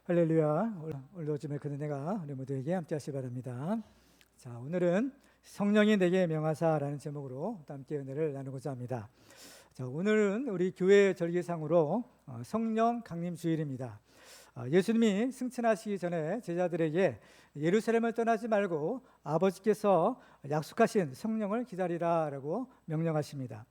할렐루야. 오늘 아침에 그 은혜가 우리 모두에게 함께 하시기 바랍니다. 자, 오늘은 성령이 내게 명하사라는 제목으로 함께 은혜를 나누고자 합니다. 자, 오늘은 우리 교회 절기상으로 성령 강림 주일입니다. 예수님이 승천하시기 전에 제자들에게 예루살렘을 떠나지 말고 아버지께서 약속하신 성령을 기다리라라고 명령하십니다.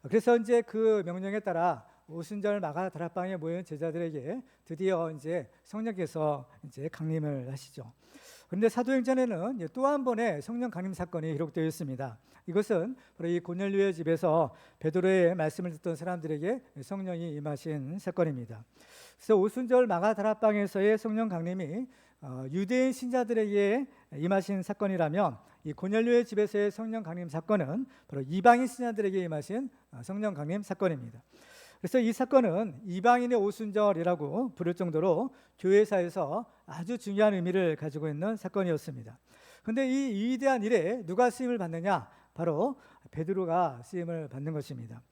그래서 이제 그 명령에 따라 오순절 마가 다락방에 모인 제자들에게 드디어 이제 성령께서 이제 강림을 하시죠. 그런데 사도행전에는 또 한 번의 성령 강림 사건이 기록되어 있습니다. 이것은 바로 이 고넬료의 집에서 베드로의 말씀을 듣던 사람들에게 성령이 임하신 사건입니다. 그래서 오순절 마가 다락방에서의 성령 강림이 유대인 신자들에게 임하신 사건이라면 이 고넬료의 집에서의 성령 강림 사건은 바로 이방인 신자들에게 임하신 성령 강림 사건입니다. 그래서 이 사건은 이방인의 오순절이라고 부를 정도로 교회사에서 아주 중요한 의미를 가지고 있는 사건이었습니다. 그런데 이 위대한 일에 누가 쓰임을 받느냐? 바로 베드로가 쓰임을 받는 것입니다.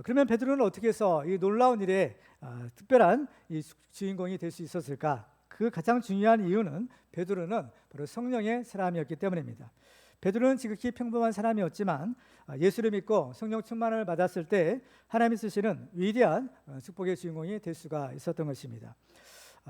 그러면 베드로는 어떻게 해서 이 놀라운 일에 특별한 이 주인공이 될 수 있었을까? 그 가장 중요한 이유는 베드로는 바로 성령의 사람이었기 때문입니다. 베드로는 지극히 평범한 사람이었지만 예수를 믿고 성령 충만을 받았을 때 하나님이 쓰시는 위대한 축복의 주인공이 될 수가 있었던 것입니다.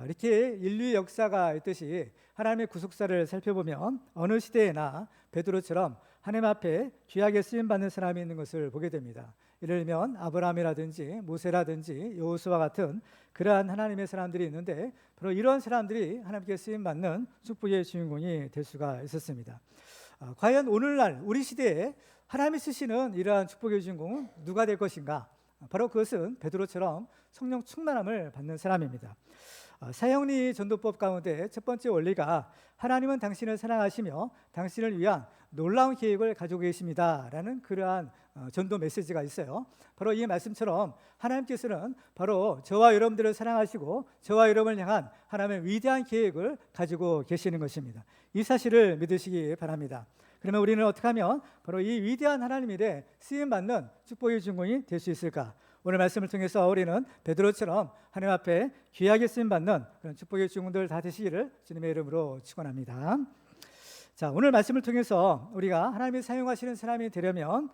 이렇게 인류의 역사가 있듯이 하나님의 구속사를 살펴보면 어느 시대에나 베드로처럼 하나님 앞에 귀하게 쓰임받는 사람이 있는 것을 보게 됩니다. 예를 들면 아브라함이라든지 모세라든지 여호수아 같은 그러한 하나님의 사람들이 있는데 바로 이런 사람들이 하나님께 쓰임받는 축복의 주인공이 될 수가 있었습니다. 과연 오늘날 우리 시대에 하나님이 쓰시는 이러한 축복의 주인공은 누가 될 것인가? 바로 그것은 베드로처럼 성령 충만함을 받는 사람입니다. 사형리 전도법 가운데 첫 번째 원리가 하나님은 당신을 사랑하시며 당신을 위한 놀라운 계획을 가지고 계십니다라는 그러한 전도 메시지가 있어요. 바로 이 말씀처럼 하나님께서는 바로 저와 여러분들을 사랑하시고 저와 여러분을 향한 하나님의 위대한 계획을 가지고 계시는 것입니다. 이 사실을 믿으시기 바랍니다. 그러면 우리는 어떻게 하면 바로 이 위대한 하나님 일에 쓰임받는 축복의 주인공이 될 수 있을까? 오늘 말씀을 통해서 우리는 베드로처럼 하나님 앞에 귀하게 쓰임받는 그런 축복의 주인공들 다 되시기를 주님의 이름으로 축원합니다. 자, 오늘 말씀을 통해서 우리가 하나님이 사용하시는 사람이 되려면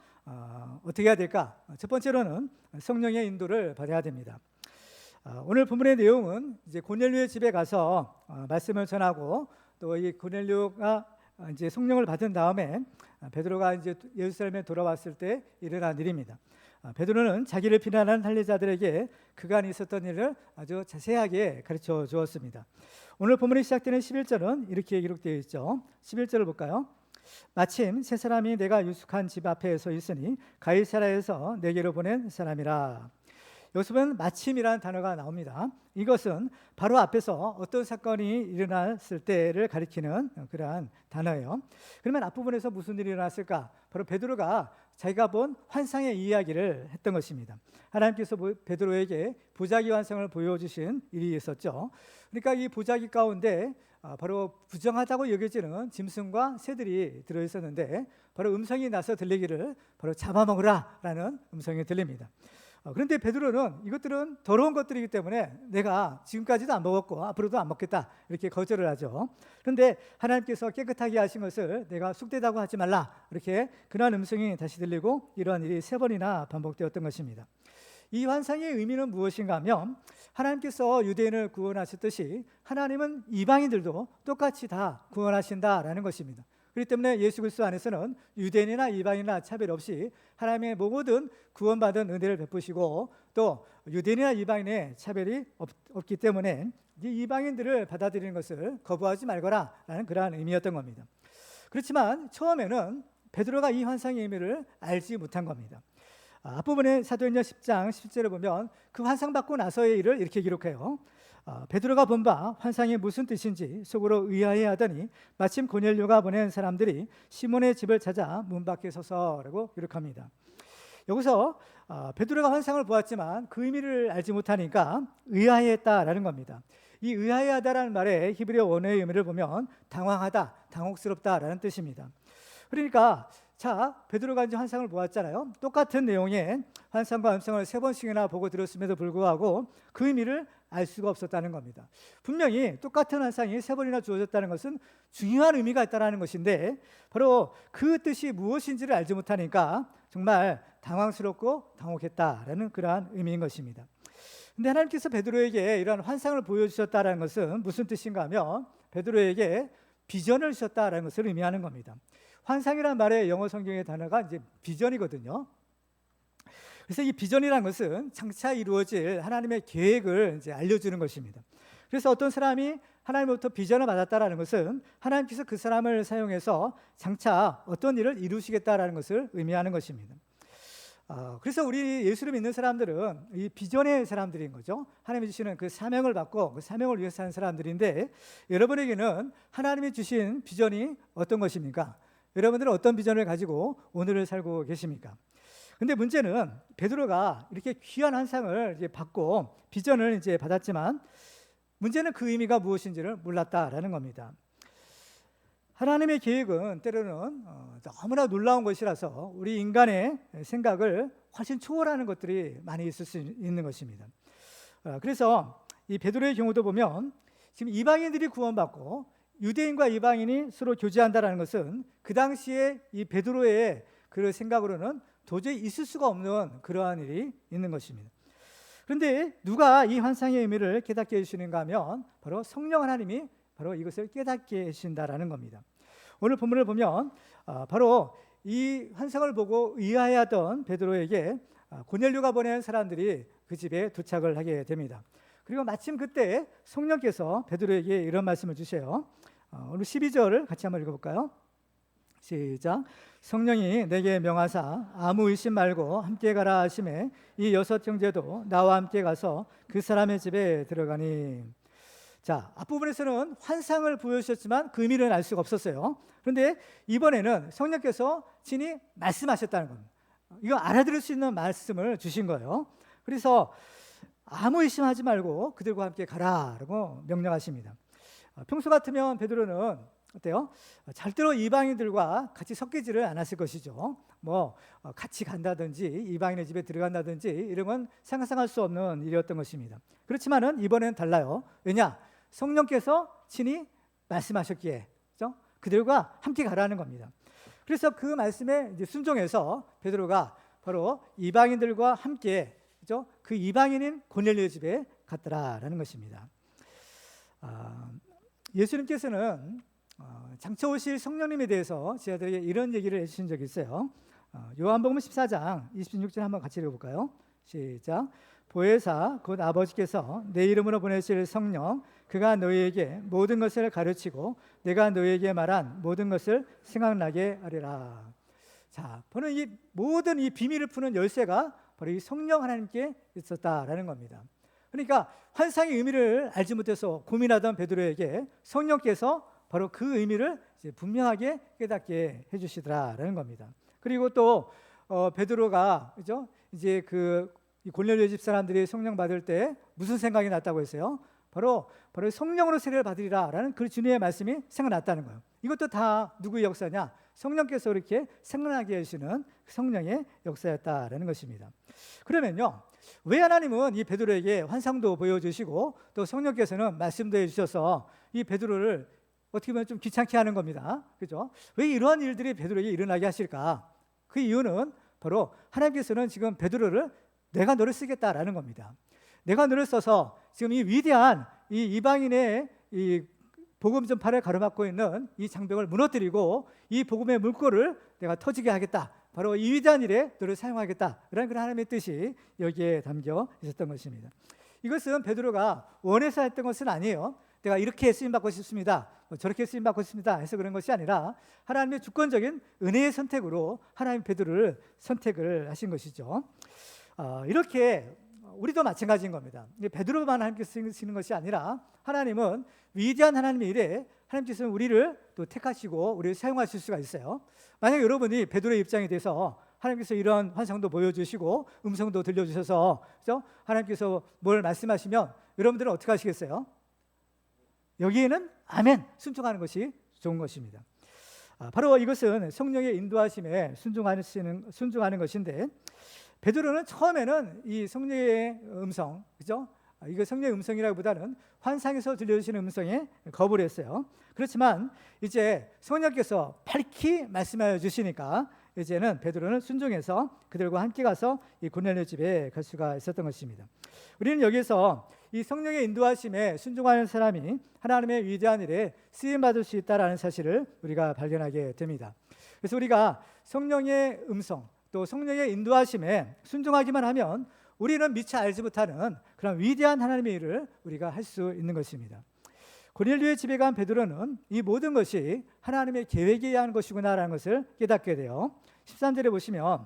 어떻게 해야 될까? 첫 번째로는 성령의 인도를 받아야 됩니다. 오늘 본문의 내용은 이제 고넬료의 집에 가서 말씀을 전하고 또 이 고넬료가 이제 성령을 받은 다음에 베드로가 이제 예루살렘에 돌아왔을 때 일어난 일입니다. 베드로는 자기를 비난한 할례자들에게 그간 있었던 일을 아주 자세하게 가르쳐 주었습니다. 오늘 본문이 시작되는 11절은 이렇게 기록되어 있죠. 11절을 볼까요? 마침 세 사람이 내가 유숙한 집 앞에 서 있으니 가이사랴에서 내게로 보낸 사람이라. 여기서 보면 마침이라는 단어가 나옵니다. 이것은 바로 앞에서 어떤 사건이 일어났을 때를 가리키는 그러한 단어예요. 그러면 앞부분에서 무슨 일이 일어났을까? 바로 베드로가 자기가 본 환상의 이야기를 했던 것입니다. 하나님께서 베드로에게 보자기 환상을 보여주신 일이 있었죠. 그러니까 이 보자기 가운데 바로 부정하다고 여겨지는 짐승과 새들이 들어있었는데 바로 음성이 나서 들리기를 바로 잡아먹으라 라는 음성이 들립니다. 그런데 베드로는 이것들은 더러운 것들이기 때문에 내가 지금까지도 안 먹었고 앞으로도 안 먹겠다 이렇게 거절을 하죠. 그런데 하나님께서 깨끗하게 하신 것을 내가 쑥대다고 하지 말라 이렇게 그런 음성이 다시 들리고 이러한 일이 3번이나 반복되었던 것입니다. 이 환상의 의미는 무엇인가 하면 하나님께서 유대인을 구원하셨듯이 하나님은 이방인들도 똑같이 다 구원하신다라는 것입니다. 그렇기 때문에 예수 그리스도 안에서는 유대인이나 이방인이나 차별 없이 하나님의 모든 구원받은 은혜를 베푸시고 또 유대인이나 이방인의 차별이 없기 때문에 이 이방인들을 받아들이는 것을 거부하지 말거라 라는 그러한 의미였던 겁니다. 그렇지만 처음에는 베드로가 이 환상의 의미를 알지 못한 겁니다. 앞부분에 사도행전 10장 10절을 보면 그 환상 받고 나서의 일을 이렇게 기록해요. 베드로가 본 바 환상이 무슨 뜻인지 속으로 의아해하더니 마침 고넬료가 보낸 사람들이 시몬의 집을 찾아 문 밖에 서서라고 기록합니다. 여기서 베드로가 환상을 보았지만 그 의미를 알지 못하니까 의아해했다라는 겁니다. 이 의아해하다라는 말의 히브리어 원어의 의미를 보면 당황하다, 당혹스럽다라는 뜻입니다. 그러니까 자, 베드로가 이제 환상을 보았잖아요. 똑같은 내용의 환상과 음성을 3번씩이나 보고 들었음에도 불구하고 그 의미를 알 수가 없었다는 겁니다. 분명히 똑같은 환상이 3번이나 주어졌다는 것은 중요한 의미가 있다는 것인데 바로 그 뜻이 무엇인지를 알지 못하니까 정말 당황스럽고 당혹했다라는 그러한 의미인 것입니다. 근데 하나님께서 베드로에게 이런 환상을 보여주셨다는 것은 무슨 뜻인가 하면 베드로에게 비전을 주셨다는 것을 의미하는 겁니다. 환상이라는 말의 영어 성경의 단어가 이제 비전이거든요. 그래서 이 비전이라는 것은 장차 이루어질 하나님의 계획을 이제 알려주는 것입니다. 그래서 어떤 사람이 하나님으로부터 비전을 받았다는 것은 하나님께서 그 사람을 사용해서 장차 어떤 일을 이루시겠다라는 것을 의미하는 것입니다. 그래서 우리 예수를 믿는 사람들은 이 비전의 사람들인 거죠. 하나님이 주시는 그 사명을 받고 그 사명을 위해서 사는 사람들인데 여러분에게는 하나님이 주신 비전이 어떤 것입니까? 여러분들은 어떤 비전을 가지고 오늘을 살고 계십니까? 근데 문제는 베드로가 이렇게 귀한 환상을 이제 받고 비전을 이제 받았지만 문제는 그 의미가 무엇인지를 몰랐다라는 겁니다. 하나님의 계획은 때로는 너무나 놀라운 것이라서 우리 인간의 생각을 훨씬 초월하는 것들이 많이 있을 수 있는 것입니다. 그래서 이 베드로의 경우도 보면 지금 이방인들이 구원받고 유대인과 이방인이 서로 교제한다는 것은 그 당시에 이 베드로의 그 생각으로는 도저히 있을 수가 없는 그러한 일이 있는 것입니다. 그런데 누가 이 환상의 의미를 깨닫게 해주시는가 하면 바로 성령 하나님이 바로 이것을 깨닫게 해주신다라는 겁니다. 오늘 본문을 보면 바로 이 환상을 보고 의아해하던 베드로에게 고넬료가 보낸 사람들이 그 집에 도착을 하게 됩니다. 그리고 마침 그때 성령께서 베드로에게 이런 말씀을 주세요. 오늘 12절을 같이 한번 읽어볼까요? 시작. 성령이 내게 명하사 아무 의심 말고 함께 가라 하시매 이 6 형제도 나와 함께 가서 그 사람의 집에 들어가니. 자, 앞부분에서는 환상을 보여주셨지만 그 의미를 알 수가 없었어요. 그런데 이번에는 성령께서 친히 말씀하셨다는 겁니다. 이거 알아들을 수 있는 말씀을 주신 거예요. 그래서 아무 의심하지 말고 그들과 함께 가라라고 명령하십니다. 평소 같으면 베드로는 어때요? 절대로 이방인들과 같이 섞이지를 않았을 것이죠. 같이 간다든지 이방인의 집에 들어간다든지 이런 건 상상할 수 없는 일이었던 것입니다. 그렇지만은 이번에는 달라요. 왜냐? 성령께서 친히 말씀하셨기에 그렇죠? 그들과 함께 가라는 겁니다. 그래서 그 말씀에 이제 순종해서 베드로가 바로 이방인들과 함께 그렇죠? 그 이방인인 고넬료의 집에 갔더라라는 것입니다. 예수님께서는 장차 오실 성령님에 대해서 제자들에게 이런 얘기를 해주신 적이 있어요. 요한복음 14장 26절 한번 같이 읽어볼까요? 시작. 보혜사 곧 아버지께서 내 이름으로 보내실 성령 그가 너희에게 모든 것을 가르치고 내가 너희에게 말한 모든 것을 생각나게 하리라. 자, 바로 이 모든 이 비밀을 푸는 열쇠가 바로 이 성령 하나님께 있었다라는 겁니다. 그러니까 환상의 의미를 알지 못해서 고민하던 베드로에게 성령께서 바로 그 의미를 이제 분명하게 깨닫게 해주시더라라는 겁니다. 그리고 또 베드로가 그죠? 이제 그 고넬료 집 사람들이 성령 받을 때 무슨 생각이 났다고 했어요? 바로 성령으로 세례를 받으리라라는 그 주님의 말씀이 생각났다는 거예요. 이것도 다 누구의 역사냐? 성령께서 이렇게 생각나게 해주시는 성령의 역사였다라는 것입니다. 그러면요, 왜 하나님은 이 베드로에게 환상도 보여주시고 또 성령께서는 말씀도 해주셔서 이 베드로를 어떻게 보면 좀 귀찮게 하는 겁니다. 그죠? 왜 이러한 일들이 베드로에게 일어나게 하실까? 그 이유는 바로 하나님께서는 지금 베드로를 내가 너를 쓰겠다라는 겁니다. 내가 너를 써서 지금 이 위대한 이 이방인의 이 복음 전파를 가로막고 있는 이 장벽을 무너뜨리고 이 복음의 물꼬를 내가 터지게 하겠다. 바로 이 위대한 일에 너를 사용하겠다라는 그런 하나님의 뜻이 여기에 담겨 있었던 것입니다. 이것은 베드로가 원해서 했던 것은 아니에요. 내가 이렇게 쓰임받고 싶습니다, 저렇게 쓰임받고 싶습니다 해서 그런 것이 아니라 하나님의 주권적인 은혜의 선택으로 하나님 베드로를 선택을 하신 것이죠. 이렇게 우리도 마찬가지인 겁니다. 베드로만 하나님께서 쓰시는 것이 아니라 하나님은 위대한 하나님의 일에 하나님께서는 우리를 또 택하시고 우리를 사용하실 수가 있어요. 만약 여러분이 베드로의 입장이 돼서 하나님께서 이런 환상도 보여주시고 음성도 들려주셔서 그렇죠? 하나님께서 뭘 말씀하시면 여러분들은 어떻게 하시겠어요? 여기에는 아멘 순종하는 것이 좋은 것입니다. 바로 이것은 성령의 인도하심에 순종하는 것인데, 베드로는 처음에는 이 성령의 음성, 그죠? 이거 성령의 음성이라기보다는 환상에서 들려주시는 음성에 거부를 했어요. 그렇지만 이제 성령께서 밝히 말씀하여 주시니까 이제는 베드로는 순종해서 그들과 함께 가서 이 고넬료 집에 갈 수가 있었던 것입니다. 우리는 여기서 이 성령의 인도하심에 순종하는 사람이 하나님의 위대한 일에 쓰임 받을 수 있다라는 사실을 우리가 발견하게 됩니다. 그래서 우리가 성령의 음성, 또 성령의 인도하심에 순종하기만 하면 우리는 미처 알지 못하는 그런 위대한 하나님의 일을 우리가 할 수 있는 것입니다. 고넬료의 집에 간 베드로는 이 모든 것이 하나님의 계획에 의한 것이구나라는 것을 깨닫게 돼요. 13절에 보시면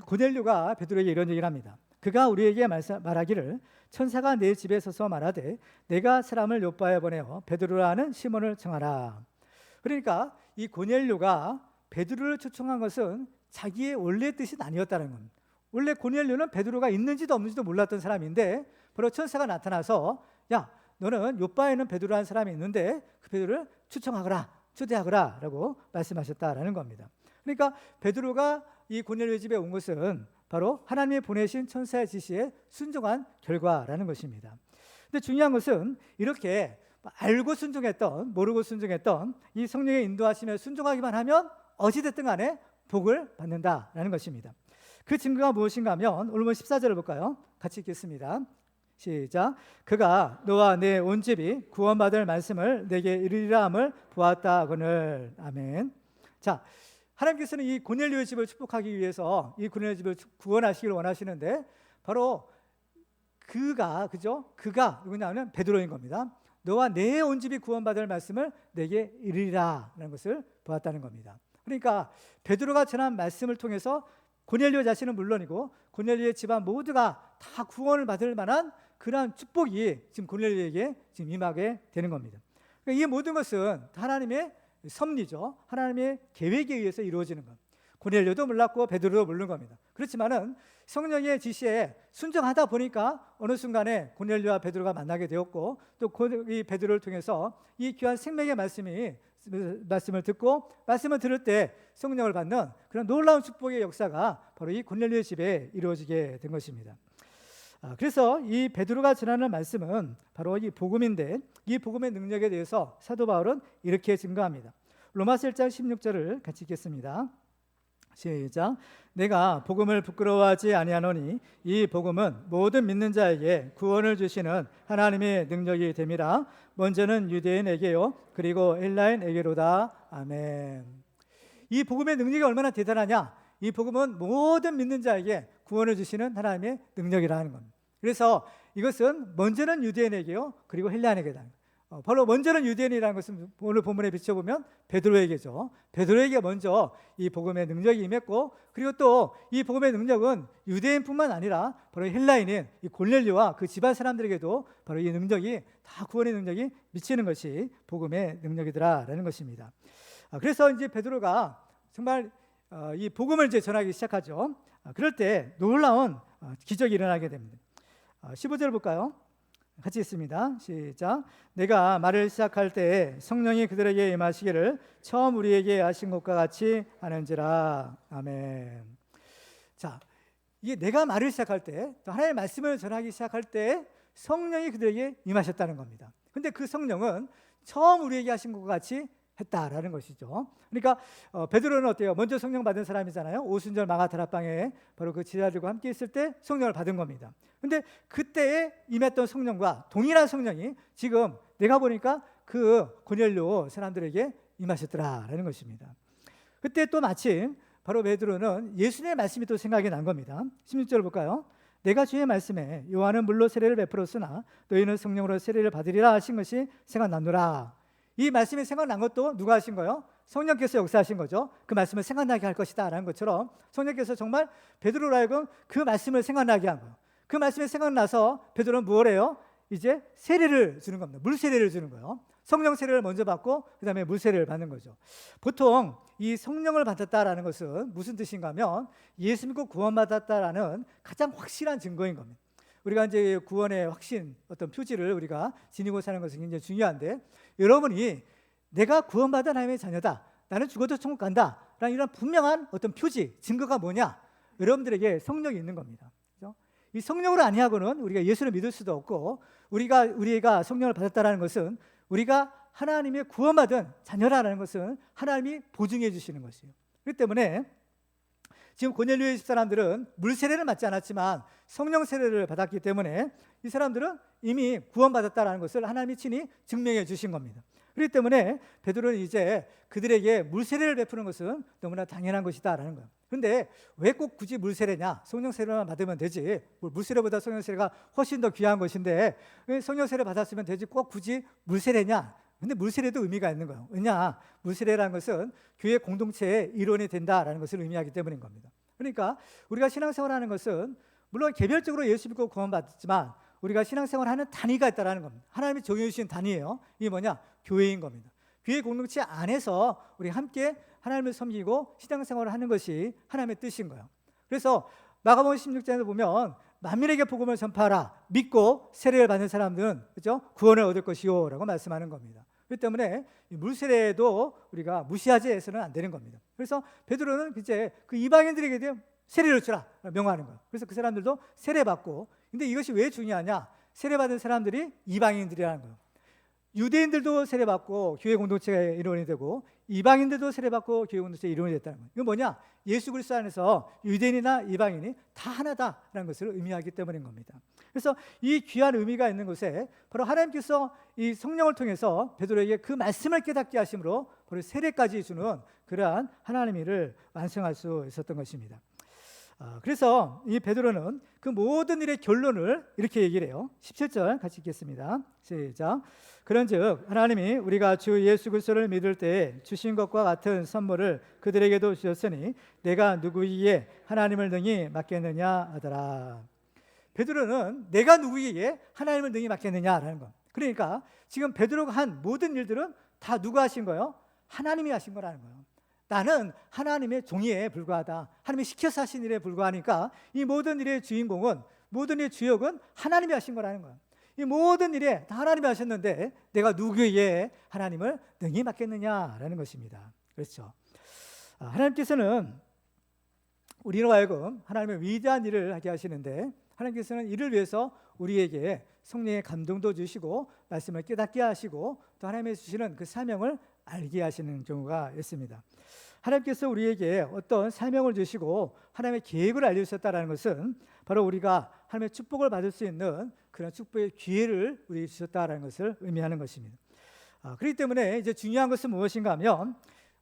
고넬료가 베드로에게 이런 얘기를 합니다. 그가 우리에게 말하기를 천사가 내 집에 서서 말하되 내가 사람을 요바에 보내어 베드로라는 시몬을 청하라. 그러니까 이 고넬료가 베드로를 초청한 것은 자기의 원래 뜻이 아니었다는 겁니다. 원래 고넬료는 베드로가 있는지도 없는지도 몰랐던 사람인데 바로 천사가 나타나서 야, 너는 요바에는 베드로라는 사람이 있는데 그 베드로를 초청하거라, 초대하거라 라고 말씀하셨다라는 겁니다. 그러니까 베드로가 이 고넬료 집에 온 것은 바로 하나님이 보내신 천사의 지시에 순종한 결과라는 것입니다. 근데 중요한 것은 이렇게 알고 순종했던, 모르고 순종했던 이 성령의 인도하심에 순종하기만 하면 어찌됐든 간에 복을 받는다라는 것입니다. 그 증거가 무엇인가 하면 오늘 14절을 볼까요? 같이 읽겠습니다. 시작. 그가 너와 내 온 집이 구원받을 말씀을 내게 이르리라 함을 보았다 하거늘. 아멘. 자, 하나님께서는 이 고넬료의 집을 축복하기 위해서 이 고넬료의 집을 구원하시기를 원하시는데 바로 그가, 그죠? 그가 누구냐면 베드로인 겁니다. 너와 내 온 집이 구원받을 말씀을 내게 이르리라라는 것을 보았다는 겁니다. 그러니까 베드로가 전한 말씀을 통해서 고넬료 자신은 물론이고 고넬료의 집안 모두가 다 구원을 받을 만한 그러한 축복이 지금 고넬료에게 지금 임하게 되는 겁니다. 그러니까 이 모든 것은 하나님의 섭리죠. 하나님의 계획에 의해서 이루어지는 것. 고넬료도 몰랐고 베드로도 모르는 겁니다. 그렇지만은 성령의 지시에 순종하다 보니까 어느 순간에 고넬료와 베드로가 만나게 되었고 또 이 베드로를 통해서 이 귀한 생명의 말씀을 듣고 말씀을 들을 때 성령을 받는 그런 놀라운 축복의 역사가 바로 이 고넬료의 집에 이루어지게 된 것입니다. 그래서 이 베드로가 전하는 말씀은 바로 이 복음인데 이 복음의 능력에 대해서 사도 바울은 이렇게 증거합니다. 로마서 1장 16절을 같이 읽겠습니다. 시작. 내가 복음을 부끄러워하지 아니하노니 이 복음은 모든 믿는 자에게 구원을 주시는 하나님의 능력이 됨이라. 먼저는 유대인에게요 그리고 헬라인에게로다. 아멘. 이 복음의 능력이 얼마나 대단하냐? 이 복음은 모든 믿는 자에게 구원을 주시는 하나님의 능력이라는 겁니다. 그래서 이것은 먼저는 유대인에게요 그리고 헬라인에게다. 바로 먼저는 유대인이라는 것은 오늘 본문에 비춰보면 베드로에게죠. 베드로에게 먼저 이 복음의 능력이 임했고 그리고 또 이 복음의 능력은 유대인뿐만 아니라 바로 헬라인인 이 고넬료와 그 집안 사람들에게도 바로 이 능력이 다 구원의 능력이 미치는 것이 복음의 능력이더라라는 것입니다. 그래서 이제 베드로가 정말 이 복음을 이제 전하기 시작하죠. 그럴 때 놀라운 기적이 일어나게 됩니다. 15절 볼까요? 같이 읽습니다. 시작. 내가 말을 시작할 때 성령이 그들에게 임하시기를 처음 우리에게 하신 것과 같이 하는지라. 아멘. 자, 이게 내가 말을 시작할 때, 하나님의 말씀을 전하기 시작할 때 성령이 그들에게 임하셨다는 겁니다. 근데 그 성령은 처음 우리에게 하신 것과 같이 했다라는 것이죠. 그러니까 베드로는 어때요? 먼저 성령 받은 사람이잖아요. 오순절 마가다락방에 바로 그 제자들과 함께 있을 때 성령을 받은 겁니다. 근데 그때에 임했던 성령과 동일한 성령이 지금 내가 보니까 그 고넬료 사람들에게 임하셨더라라는 것입니다. 그때 또 마침 바로 베드로는 예수님의 말씀이 또 생각이 난 겁니다. 16절 볼까요? 내가 주의 말씀에 요한은 물로 세례를 베풀었으나 너희는 성령으로 세례를 받으리라 하신 것이 생각나노라. 이 말씀이 생각난 것도 누가 하신 거예요? 성령께서 역사하신 거죠. 그 말씀을 생각나게 할 것이다 라는 것처럼 성령께서 정말 베드로로 하여금 그 말씀을 생각나게 한 거예요. 그 말씀이 생각나서 베드로는 무엇 해요? 이제 세례를 주는 겁니다. 물 세례를 주는 거예요. 성령 세례를 먼저 받고 그 다음에 물 세례를 받는 거죠. 보통 이 성령을 받았다라는 것은 무슨 뜻인가 하면 예수 믿고 구원받았다라는 가장 확실한 증거인 겁니다. 우리가 이제 구원의 확신, 어떤 표지를 우리가 지니고 사는 것은 굉장히 중요한데 여러분이 내가 구원받은 하나님의 자녀다, 나는 죽어도 천국 간다 라는 이런 분명한 어떤 표지, 증거가 뭐냐? 여러분들에게 성령이 있는 겁니다. 그렇죠? 이 성령으로 아니하고는 우리가 예수를 믿을 수도 없고, 우리가 성령을 받았다는 것은 우리가 하나님의 구원받은 자녀라는 것은 하나님이 보증해 주시는 것이에요. 그렇기 때문에 지금 고넬료의 집 사람들은 물 세례를 맞지 않았지만 성령 세례를 받았기 때문에 이 사람들은 이미 구원받았다는 것을 하나님이 친히 증명해 주신 겁니다. 그렇기 때문에 베드로는 이제 그들에게 물 세례를 베푸는 것은 너무나 당연한 것이다라는 거예요. 그런데 왜 꼭 굳이 물 세례냐? 성령 세례만 받으면 되지. 물 세례보다 성령 세례가 훨씬 더 귀한 것인데 왜 성령 세례 받았으면 되지 꼭 굳이 물 세례냐? 근데 물 세례도 의미가 있는 거예요. 왜냐? 물 세례라는 것은 교회 공동체의 일원이 된다라는 것을 의미하기 때문인 겁니다. 그러니까 우리가 신앙생활하는 것은 물론 개별적으로 예수 믿고 구원받지만 우리가 신앙생활하는 단위가 있다라는 겁니다. 하나님이 정해 주신 단위예요. 이게 뭐냐? 교회인 겁니다. 교회 공동체 안에서 우리 함께 하나님을 섬기고 신앙생활을 하는 것이 하나님의 뜻인 거예요. 그래서 마가복음 16장에 보면 만민에게 복음을 전파하라, 믿고 세례를 받는 사람들은 그렇죠? 구원을 얻을 것이요 라고 말씀하는 겁니다. 그렇기 때문에 물세례도 우리가 무시하지 해서는 안 되는 겁니다. 그래서 베드로는 이제 그 이방인들에게 대해 세례를 주라 명하는 거예요. 그래서 그 사람들도 세례받고, 근데 이것이 왜 중요하냐? 세례받은 사람들이 이방인들이라는 거예요. 유대인들도 세례받고 교회 공동체의 일원이 되고 이방인들도 세례받고 교회 공동체의 일원이 됐다는 거예요. 이건 뭐냐? 예수 그리스도 안에서 유대인이나 이방인이 다 하나다라는 것을 의미하기 때문인 겁니다. 그래서 이 귀한 의미가 있는 곳에 바로 하나님께서 이 성령을 통해서 베드로에게 그 말씀을 깨닫게 하심으로 바로 세례까지 주는 그러한 하나님의 일을 완성할 수 있었던 것입니다. 그래서 이 베드로는 그 모든 일의 결론을 이렇게 얘기를 해요. 17절 같이 읽겠습니다. 시작. 그런즉 하나님이 우리가 주 예수 그리스도를 믿을 때 주신 것과 같은 선물을 그들에게도 주셨으니 내가 누구이기에 하나님을 능히 맡겠느냐 하더라. 베드로는 내가 누구이기에 하나님을 능히 맡겠느냐라는 거. 그러니까 지금 베드로가 한 모든 일들은 다 누가 하신 거예요? 하나님이 하신 거라는 거예요. 나는 하나님의 종이에 불과하다. 하나님이 시켜서 하신 일에 불과하니까 이 모든 일의 주인공은, 모든 일의 주역은 하나님이 하신 거라는 거예요. 이 모든 일에 다 하나님이 하셨는데 내가 누구에게 하나님을 능히 맡겠느냐라는 것입니다. 그렇죠. 하나님께서는 우리로 하여금 하나님의 위대한 일을 하게 하시는데 하나님께서는 이를 위해서 우리에게 성령의 감동도 주시고 말씀을 깨닫게 하시고 또 하나님의 주시는 그 사명을 알게 하시는 경우가 있습니다. 하나님께서 우리에게 어떤 사명을 주시고 하나님의 계획을 알려주셨다는 것은 바로 우리가 하나님의 축복을 받을 수 있는 그런 축복의 기회를 우리에게 주셨다는 것을 의미하는 것입니다. 그렇기 때문에 이제 중요한 것은 무엇인가 하면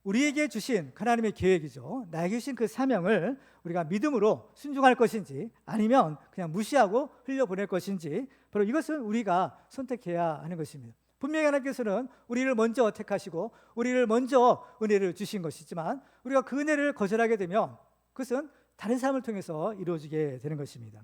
우리에게 주신 하나님의 계획이죠. 나에게 주신 그 사명을 우리가 믿음으로 순종할 것인지 아니면 그냥 무시하고 흘려보낼 것인지 바로 이것은 우리가 선택해야 하는 것입니다. 분명히 하나님께서는 우리를 먼저 택하시고 우리를 먼저 은혜를 주신 것이지만 우리가 그 은혜를 거절하게 되면 그것은 다른 사람을 통해서 이루어지게 되는 것입니다.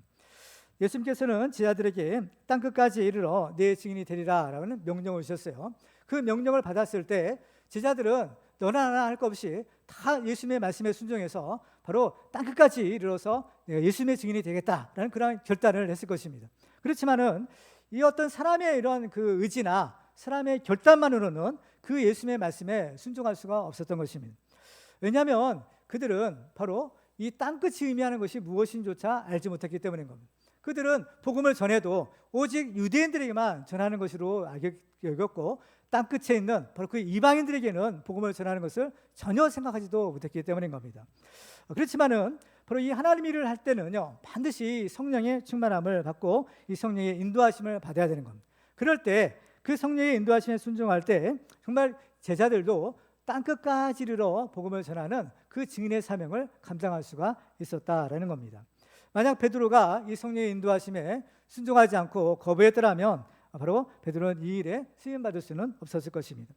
예수님께서는 제자들에게 땅끝까지 이르러 내 증인이 되리라 라는 명령을 주셨어요. 그 명령을 받았을 때 제자들은 너나 나나 할 것 없이 다 예수님의 말씀에 순종해서 바로 땅끝까지 이르러서 내가 예수님의 증인이 되겠다라는 그런 결단을 했을 것입니다. 그렇지만은 이 어떤 사람의 이런 그 의지나 사람의 결단만으로는 그 예수님의 말씀에 순종할 수가 없었던 것입니다. 왜냐하면 그들은 바로 이 땅끝이 의미하는 것이 무엇인조차 알지 못했기 때문인 겁니다. 그들은 복음을 전해도 오직 유대인들에게만 전하는 것으로 여겼고 땅끝에 있는 바로 그 이방인들에게는 복음을 전하는 것을 전혀 생각하지도 못했기 때문인 겁니다. 그렇지만은 바로 이 하나님 일을 할 때는요 반드시 성령의 충만함을 받고 이 성령의 인도하심을 받아야 되는 겁니다. 그럴 때 그 성령의 인도하심에 순종할 때 정말 제자들도 땅끝까지 이르러 복음을 전하는 그 증인의 사명을 감당할 수가 있었다라는 겁니다. 만약 베드로가 이 성령의 인도하심에 순종하지 않고 거부했더라면 바로 베드로는 이 일에 쓰임받을 수는 없었을 것입니다.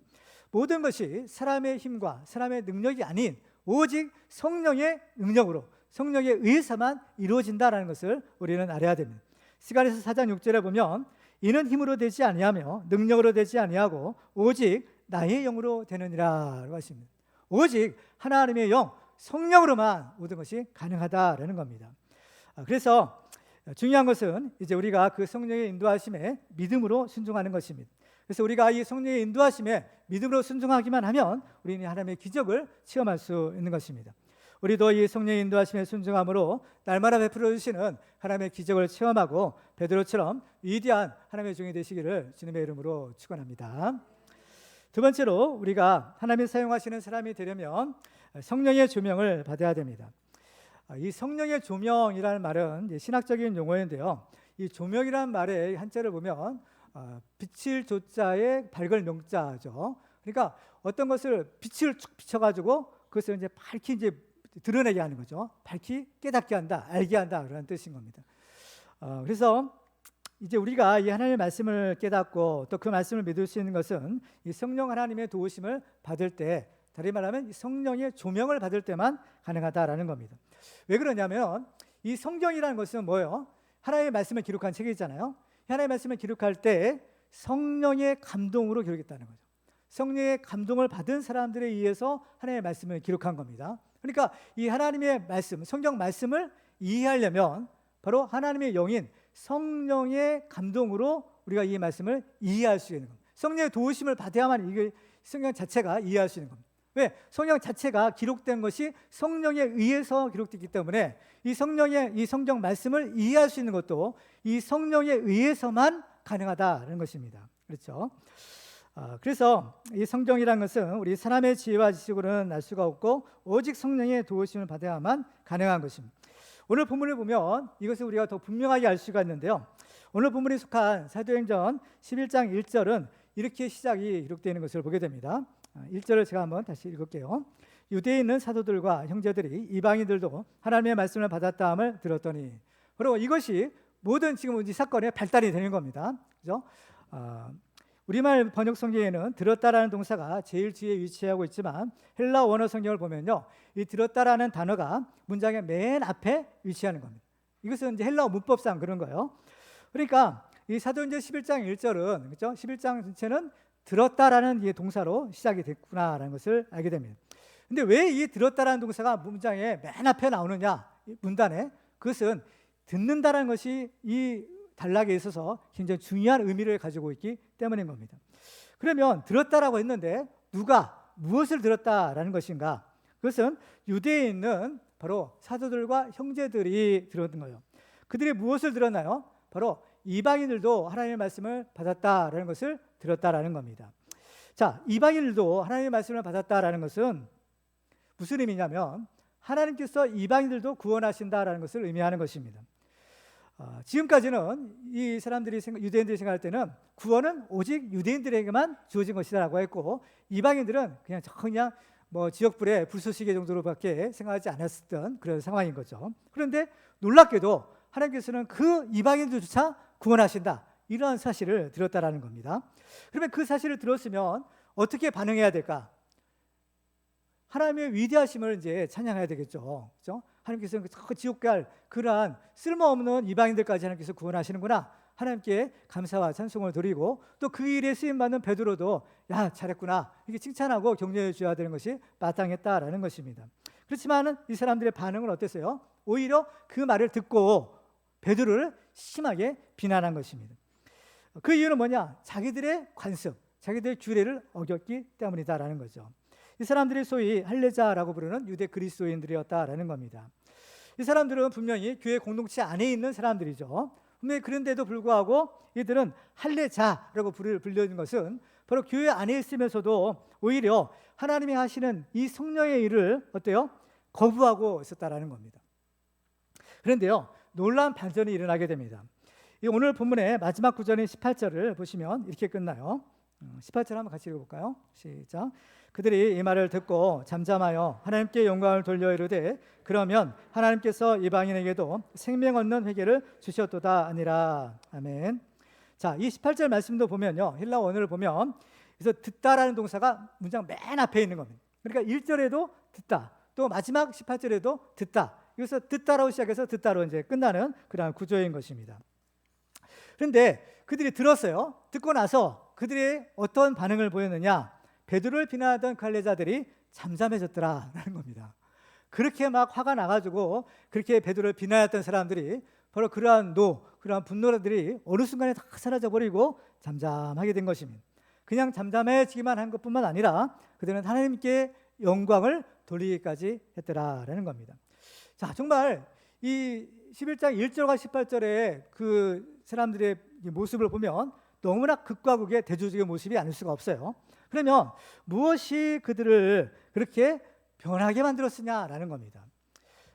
모든 것이 사람의 힘과 사람의 능력이 아닌 오직 성령의 능력으로 성령의 의해서만 이루어진다는 것을 우리는 알아야 됩니다. 스가랴서 4장 6절에 보면 이는 힘으로 되지 아니하며 능력으로 되지 아니하고 오직 나의 영으로 되느니라 라고 하십니다. 오직 하나님의 영, 성령으로만 모든 것이 가능하다라는 겁니다. 그래서 중요한 것은 이제 우리가 그 성령의 인도하심에 믿음으로 순종하는 것입니다. 그래서 우리가 이 성령의 인도하심에 믿음으로 순종하기만 하면 우리는 하나님의 기적을 체험할 수 있는 것입니다. 우리도 이 성령의 인도하심에 순종함으로 날마다 베풀어 주시는 하나님의 기적을 체험하고 베드로처럼 위대한 하나님의 종이 되시기를 주님의 이름으로 축원합니다. 두 번째로 우리가 하나님이 사용하시는 사람이 되려면 성령의 조명을 받아야 됩니다. 이 성령의 조명이라는 말은 신학적인 용어인데요. 이 조명이라는 말의 한자를 보면 빛을 조자에 밝을 명자죠. 그러니까 어떤 것을 빛을 쭉 비춰가지고 그것을 이제 밝히 이제 드러내게 하는 거죠. 밝히 깨닫게 한다, 알게 한다 그런 뜻인 겁니다. 그래서 이제 우리가 이 하나님의 말씀을 깨닫고 또 그 말씀을 믿을 수 있는 것은 이 성령 하나님의 도우심을 받을 때, 다시 말하면 성령의 조명을 받을 때만 가능하다라는 겁니다. 왜 그러냐면 이 성경이라는 것은 뭐예요? 하나님의 말씀을 기록한 책이잖아요. 하나님의 말씀을 기록할 때 성령의 감동으로 기록했다는 거죠. 성령의 감동을 받은 사람들에 의해서 하나님의 말씀을 기록한 겁니다. 그러니까 이 하나님의 말씀, 성경 말씀을 이해하려면 바로 하나님의 영인 성령의 감동으로 우리가 이 말씀을 이해할 수 있는 겁니다. 성령의 도우심을 받아야만 이게 성경 자체가 이해할 수 있는 겁니다. 왜? 성경 자체가 기록된 것이 성령에 의해서 기록됐기 때문에 이 성경 말씀을 이해할 수 있는 것도 이 성령에 의해서만 가능하다는 것입니다. 그렇죠? 그래서 이 성경이라는 것은 우리 사람의 지혜와 지식으로는 알 수가 없고 오직 성령의 도우심을 받아야만 가능한 것입니다. 오늘 본문을 보면 이것을 우리가 더 분명하게 알 수가 있는데요. 오늘 본문에 속한 사도행전 11장 1절은 이렇게 시작이 기록되어 있는 것을 보게 됩니다. 1절을 제가 한번 다시 읽을게요. 유대에 있는 사도들과 형제들이 이방인들도 하나님의 말씀을 받았다함을 들었더니, 그리고 이것이 모든 지금 이 사건의 발단이 되는 겁니다. 그죠? 우리말 번역 성경에는 들었다라는 동사가 제일 뒤에 위치하고 있지만 헬라 원어 성경을 보면요, 이 들었다라는 단어가 문장의 맨 앞에 위치하는 겁니다. 이것은 이제 헬라어 문법상 그런 거예요. 그러니까 이 사도행전 11장 1절은 그렇죠? 11장 전체는 들었다라는 이 동사로 시작이 됐구나라는 것을 알게 됩니다. 근데 왜 이 들었다라는 동사가 문장의 맨 앞에 나오느냐? 문단에 그것은 듣는다라는 것이 이 단락에 있어서 굉장히 중요한 의미를 가지고 있기 때문인 겁니다. 그러면 들었다라고 했는데 누가 무엇을 들었다라는 것인가? 그것은 유대에 있는 바로 사도들과 형제들이 들었던 거예요. 그들이 무엇을 들었나요? 바로 이방인들도 하나님의 말씀을 받았다라는 것을 들었다라는 겁니다. 자, 이방인들도 하나님의 말씀을 받았다라는 것은 무슨 의미냐면 하나님께서 이방인들도 구원하신다라는 것을 의미하는 것입니다. 지금까지는 이 사람들이 유대인들이 생각할 때는 구원은 오직 유대인들에게만 주어진 것이라고 했고 이방인들은 그냥 뭐 지역불의 불쏘시개 정도로밖에 생각하지 않았던 그런 상황인 거죠. 그런데 놀랍게도 하나님께서는 그 이방인들조차 구원하신다, 이러한 사실을 들었다라는 겁니다. 그러면 그 사실을 들었으면 어떻게 반응해야 될까? 하나님의 위대하심을 이제 찬양해야 되겠죠. 그렇죠? 하나님께서는 지옥 갈 그러한 쓸모없는 이방인들까지 하나님께서 구원하시는구나. 하나님께 감사와 찬송을 드리고 또 그 일에 쓰임받는 베드로도 야 잘했구나, 이게 칭찬하고 격려해 줘야 되는 것이 마땅했다라는 것입니다. 그렇지만 이 사람들의 반응은 어땠어요? 오히려 그 말을 듣고 베드로를 심하게 비난한 것입니다. 그 이유는 뭐냐? 자기들의 관습, 자기들의 규례를 어겼기 때문이다라는 거죠. 이 사람들이 소위 할례자라고 부르는 유대 그리스도인들이었다라는 겁니다. 이 사람들은 분명히 교회 공동체 안에 있는 사람들이죠. 분명히 그런데도 불구하고 이들은 할례자라고 불리는 것은 바로 교회 안에 있으면서도 오히려 하나님이 하시는 이 성령의 일을 어때요? 거부하고 있었다라는 겁니다. 그런데요, 놀라운 반전이 일어나게 됩니다. 이 오늘 본문의 마지막 구절인 18절을 보시면 이렇게 끝나요. 18절 한번 같이 읽어볼까요? 시작. 그들이 이 말을 듣고 잠잠하여 하나님께 영광을 돌려 이르되 그러면 하나님께서 이방인에게도 생명 얻는 회개를 주셨도다 아니라. 아멘. 자, 이 18절 말씀도 보면요, 헬라 원어를 보면 그래서 듣다라는 동사가 문장 맨 앞에 있는 겁니다. 그러니까 1절에도 듣다, 또 마지막 18절에도 듣다. 여기서 듣다라고 시작해서 듣다로 이제 끝나는 그런 구조인 것입니다. 그런데 그들이 들었어요. 듣고 나서 그들이 어떤 반응을 보였느냐? 베드로를 비난하던 갈레자들이 잠잠해졌더라라는 겁니다. 그렇게 막 화가 나가지고 그렇게 베드로를 비난했던 사람들이 바로 그러한 분노들이 어느 순간에 다 사라져버리고 잠잠하게 된 것입니다. 그냥 잠잠해지기만 한 것뿐만 아니라 그들은 하나님께 영광을 돌리기까지 했더라라는 겁니다. 자, 정말 이 11장 1절과 18절의 그 사람들의 모습을 보면 너무나 극과 극의 대조적인 모습이 아닐 수가 없어요. 그러면 무엇이 그들을 그렇게 변하게 만들었으냐라는 겁니다.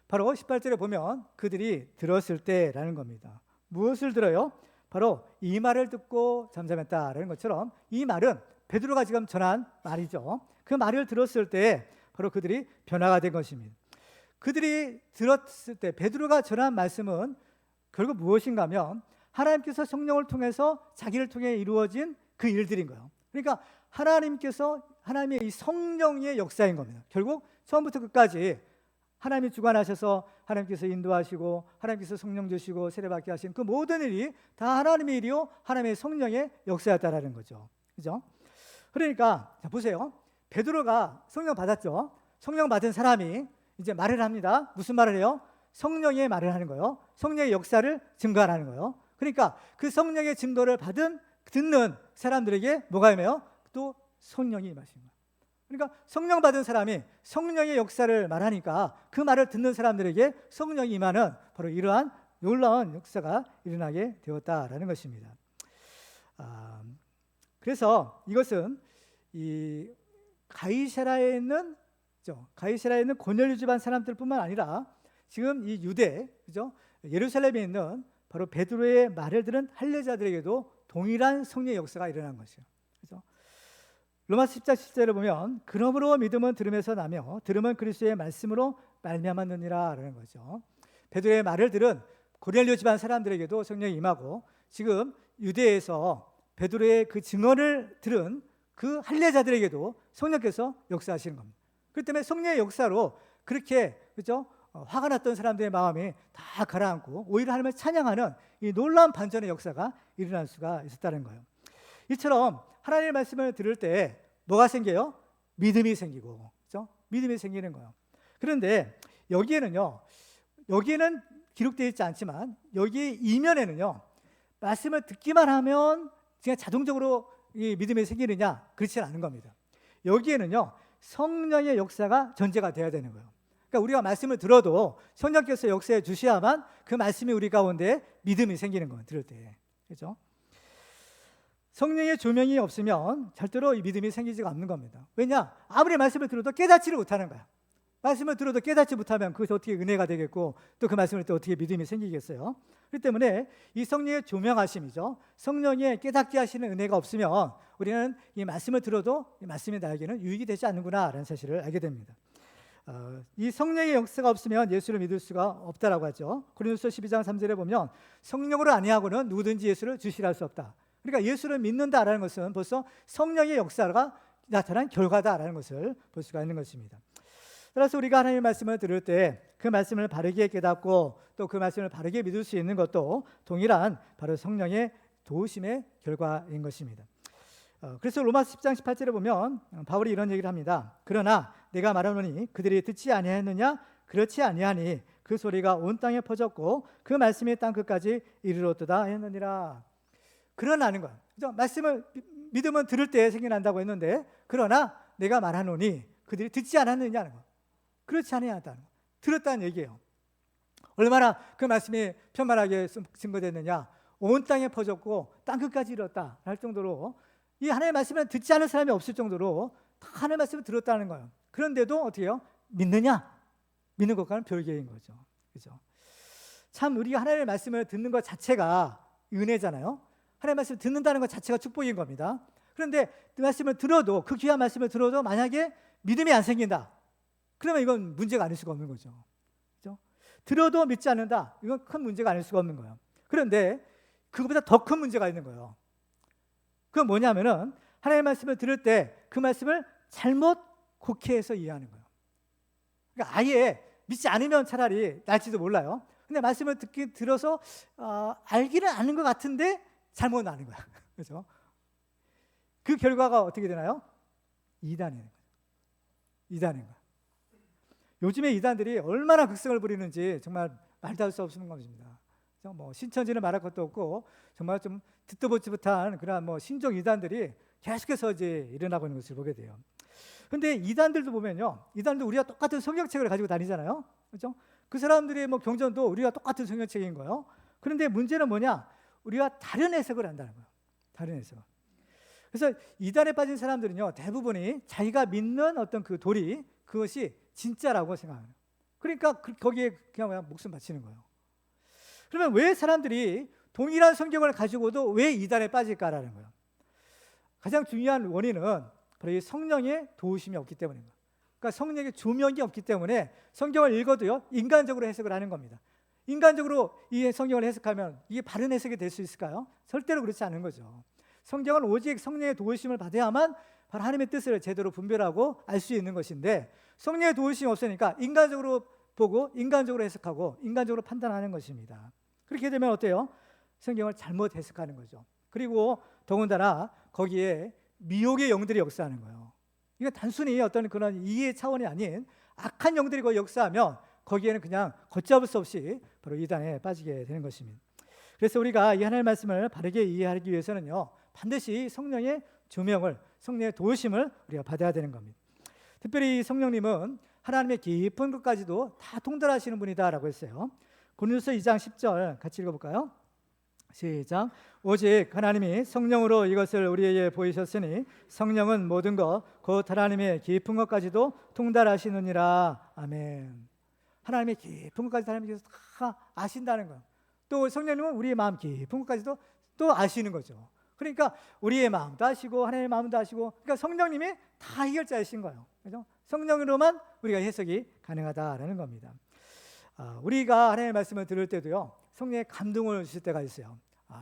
바로 18절에 보면 그들이 들었을 때라는 겁니다. 무엇을 들어요? 바로 이 말을 듣고 잠잠했다라는 것처럼 이 말은 베드로가 지금 전한 말이죠. 그 말을 들었을 때 바로 그들이 변화가 된 것입니다. 그들이 들었을 때 베드로가 전한 말씀은 결국 무엇인가 하면 하나님께서 성령을 통해서 자기를 통해 이루어진 그 일들인 거예요. 그러니까 하나님의 이 성령의 역사인 겁니다. 결국 처음부터 끝까지 하나님이 주관하셔서 하나님께서 인도하시고 하나님께서 성령 주시고 세례받게 하신 그 모든 일이 다 하나님의 일이요 하나님의 성령의 역사였다라는 거죠. 그죠? 그러니까 자 보세요. 베드로가 성령 받았죠. 성령 받은 사람이 이제 말을 합니다. 무슨 말을 해요? 성령의 말을 하는 거예요. 성령의 역사를 증거하는 거예요. 그러니까 그 성령의 증거를 듣는 사람들에게 뭐가 임해요? 또 성령이 임하신 거예요. 그러니까 성령 받은 사람이 성령의 역사를 말하니까 그 말을 듣는 사람들에게 성령이 임하는 바로 이러한 놀라운 역사가 일어나게 되었다라는 것입니다. 그래서 이것은 이 가이사라에 있는 고넬료 집안 사람들뿐만 아니라 지금 이 유대, 그죠? 예루살렘에 있는 바로 베드로의 말을 들은 할례자들에게도 동일한 성령의 역사가 일어난 것이에요. 그죠? 로마서 10장 10절에 보면 그러므로 믿음은 들음에서 나며 들음은 그리스도의 말씀으로 말미암았느니라라는 거죠. 베드로의 말을 들은 고넬료 집안 사람들에게도 성령이 임하고 지금 유대에서 베드로의 그 증언을 들은 그 할례자들에게도 성령께서 역사하시는 겁니다. 그렇기 때문에 성령의 역사로 그렇게 그죠? 화가 났던 사람들의 마음이 다 가라앉고 오히려 하나님을 찬양하는 이 놀라운 반전의 역사가 일어날 수가 있었다는 거예요. 이처럼 하나님의 말씀을 들을 때 뭐가 생겨요? 믿음이 생기고, 그렇죠? 믿음이 생기는 거예요. 그런데 여기에는 기록되어 있지 않지만 여기 이면에는요 말씀을 듣기만 하면 그냥 자동적으로 이 믿음이 생기느냐 그렇지 않은 겁니다. 여기에는요 성령의 역사가 전제가 돼야 되는 거예요. 그러니까 우리가 말씀을 들어도 성령께서 역사해 주셔야만 그 말씀이 우리 가운데 믿음이 생기는 거예요. 들을 때, 그렇죠? 성령의 조명이 없으면 절대로 이 믿음이 생기지가 않는 겁니다. 왜냐? 아무리 말씀을 들어도 깨닫지를 못하는 거야. 말씀을 들어도 깨닫지 못하면 그것이 어떻게 은혜가 되겠고 또 그 말씀을 또 어떻게 믿음이 생기겠어요? 그렇기 때문에 이 성령의 조명하심이죠. 성령의 깨닫게 하시는 은혜가 없으면 우리는 이 말씀을 들어도 이 말씀이 나에게는 유익이 되지 않는구나라는 사실을 알게 됩니다. 이 성령의 역사가 없으면 예수를 믿을 수가 없다라고 하죠. 고린도서 12장 3절에 보면 성령으로 아니하고는 누구든지 예수를 주시라 할 수 없다. 그러니까 예수를 믿는다라는 것은 벌써 성령의 역사가 나타난 결과다라는 것을 볼 수가 있는 것입니다. 따라서 우리가 하나님의 말씀을 들을 때 그 말씀을 바르게 깨닫고 또 그 말씀을 바르게 믿을 수 있는 것도 동일한 바로 성령의 도우심의 결과인 것입니다. 그래서 로마서 10장 18절에 보면 바울이 이런 얘기를 합니다. 그러나 내가 말하노니 그들이 듣지 아니하였느냐? 그렇지 아니하니 그 소리가 온 땅에 퍼졌고 그 말씀이 땅 끝까지 이르렀도다 했느니라. 그러나는 거야. 그죠? 믿음은 들을 때 생겨난다고 했는데 그러나 내가 말하노니 그들이 듣지 않았느냐는 거. 그렇지 아니하다는 거. 들었다는 얘기예요. 얼마나 그 말씀이 편만하게 증거됐느냐. 온 땅에 퍼졌고 땅 끝까지 이르렀다 할 정도로 이 하나님의 말씀을 듣지 않은 사람이 없을 정도로 다 하나님의 말씀을 들었다는 거예요. 그런데도 어떻게 해요? 믿느냐? 믿는 것과는 별개인 거죠. 그죠? 참 우리가 하나님의 말씀을 듣는 것 자체가 은혜잖아요. 하나님의 말씀을 듣는다는 것 자체가 축복인 겁니다. 그런데 그 말씀을 들어도 그 귀한 말씀을 들어도 만약에 믿음이 안 생긴다. 그러면 이건 문제가 아닐 수가 없는 거죠. 그죠? 들어도 믿지 않는다. 이건 큰 문제가 아닐 수가 없는 거예요. 그런데 그것보다 더 큰 문제가 있는 거예요. 그건 뭐냐면은 하나님의 말씀을 들을 때 그 말씀을 잘못 곡해해서 이해하는 거예요. 그러니까 아예 믿지 않으면 차라리 날지도 몰라요. 근데 말씀을 들어서 알기는 아는 것 같은데 잘못 아는 거야. 그렇죠? 그 결과가 어떻게 되나요? 이단인 거예요. 요즘에 이단들이 얼마나 극성을 부리는지 정말 말도 할 수 없는 것입니다. 뭐 신천지는 말할 것도 없고 정말 좀 듣도 보지 못한 그런 신종 이단들이 계속해서 이제 일어나고 있는 것을 보게 돼요. 근데 이단들도 보면요, 이단도 우리가 똑같은 성경책을 가지고 다니잖아요, 그렇죠? 그 사람들의 뭐 경전도 우리가 똑같은 성경책인 거예요. 그런데 문제는 뭐냐? 우리가 다른 해석을 한다는 거예요. 다른 해석. 그래서 이단에 빠진 사람들은요, 대부분이 자기가 믿는 어떤 그 도리, 그것이 진짜라고 생각해요. 그러니까 거기에 그냥 목숨 바치는 거예요. 그러면 왜 사람들이 동일한 성경을 가지고도 왜 이단에 빠질까라는 거예요. 가장 중요한 원인은 바로 이 성령의 도우심이 없기 때문입니다. 그러니까 성령의 조명이 없기 때문에 성경을 읽어도요, 인간적으로 해석을 하는 겁니다. 인간적으로 이 성경을 해석하면 이게 바른 해석이 될 수 있을까요? 절대로 그렇지 않은 거죠. 성경은 오직 성령의 도우심을 받아야만 바로 하나님의 뜻을 제대로 분별하고 알 수 있는 것인데, 성령의 도우심이 없으니까 인간적으로 보고 인간적으로 해석하고 인간적으로 판단하는 것입니다. 그렇게 되면 어때요? 성경을 잘못 해석하는 거죠. 그리고 더군다나 거기에 미혹의 영들이 역사하는 거예요. 이건 단순히 어떤 그런 이해 차원이 아닌 악한 영들이 거기 역사하면 거기에는 그냥 걷잡을 수 없이 바로 이단에 빠지게 되는 것입니다. 그래서 우리가 이 하나님의 말씀을 바르게 이해하기 위해서는요, 반드시 성령의 조명을, 성령의 도우심을 우리가 받아야 되는 겁니다. 특별히 성령님은 하나님의 깊은 것까지도 다 통달하시는 분이다라고 했어요. 고린도서 2장 10절 같이 읽어볼까요? 시작. 오직 하나님이 성령으로 이것을 우리에게 보이셨으니 성령은 모든 것 곧 하나님의 깊은 것까지도 통달하시느니라. 아멘. 하나님의 깊은 것까지 하나님께서 다 아신다는 거예요. 또 성령님은 우리의 마음 깊은 것까지도 또 아시는 거죠. 그러니까 우리의 마음도 아시고 하나님의 마음도 아시고, 그러니까 성령님이 다 해결자이신 거예요. 그렇죠? 성령으로만 우리가 해석이 가능하다라는 겁니다. 우리가 하나님의 말씀을 들을 때도요, 성령의 감동을 주실 때가 있어요.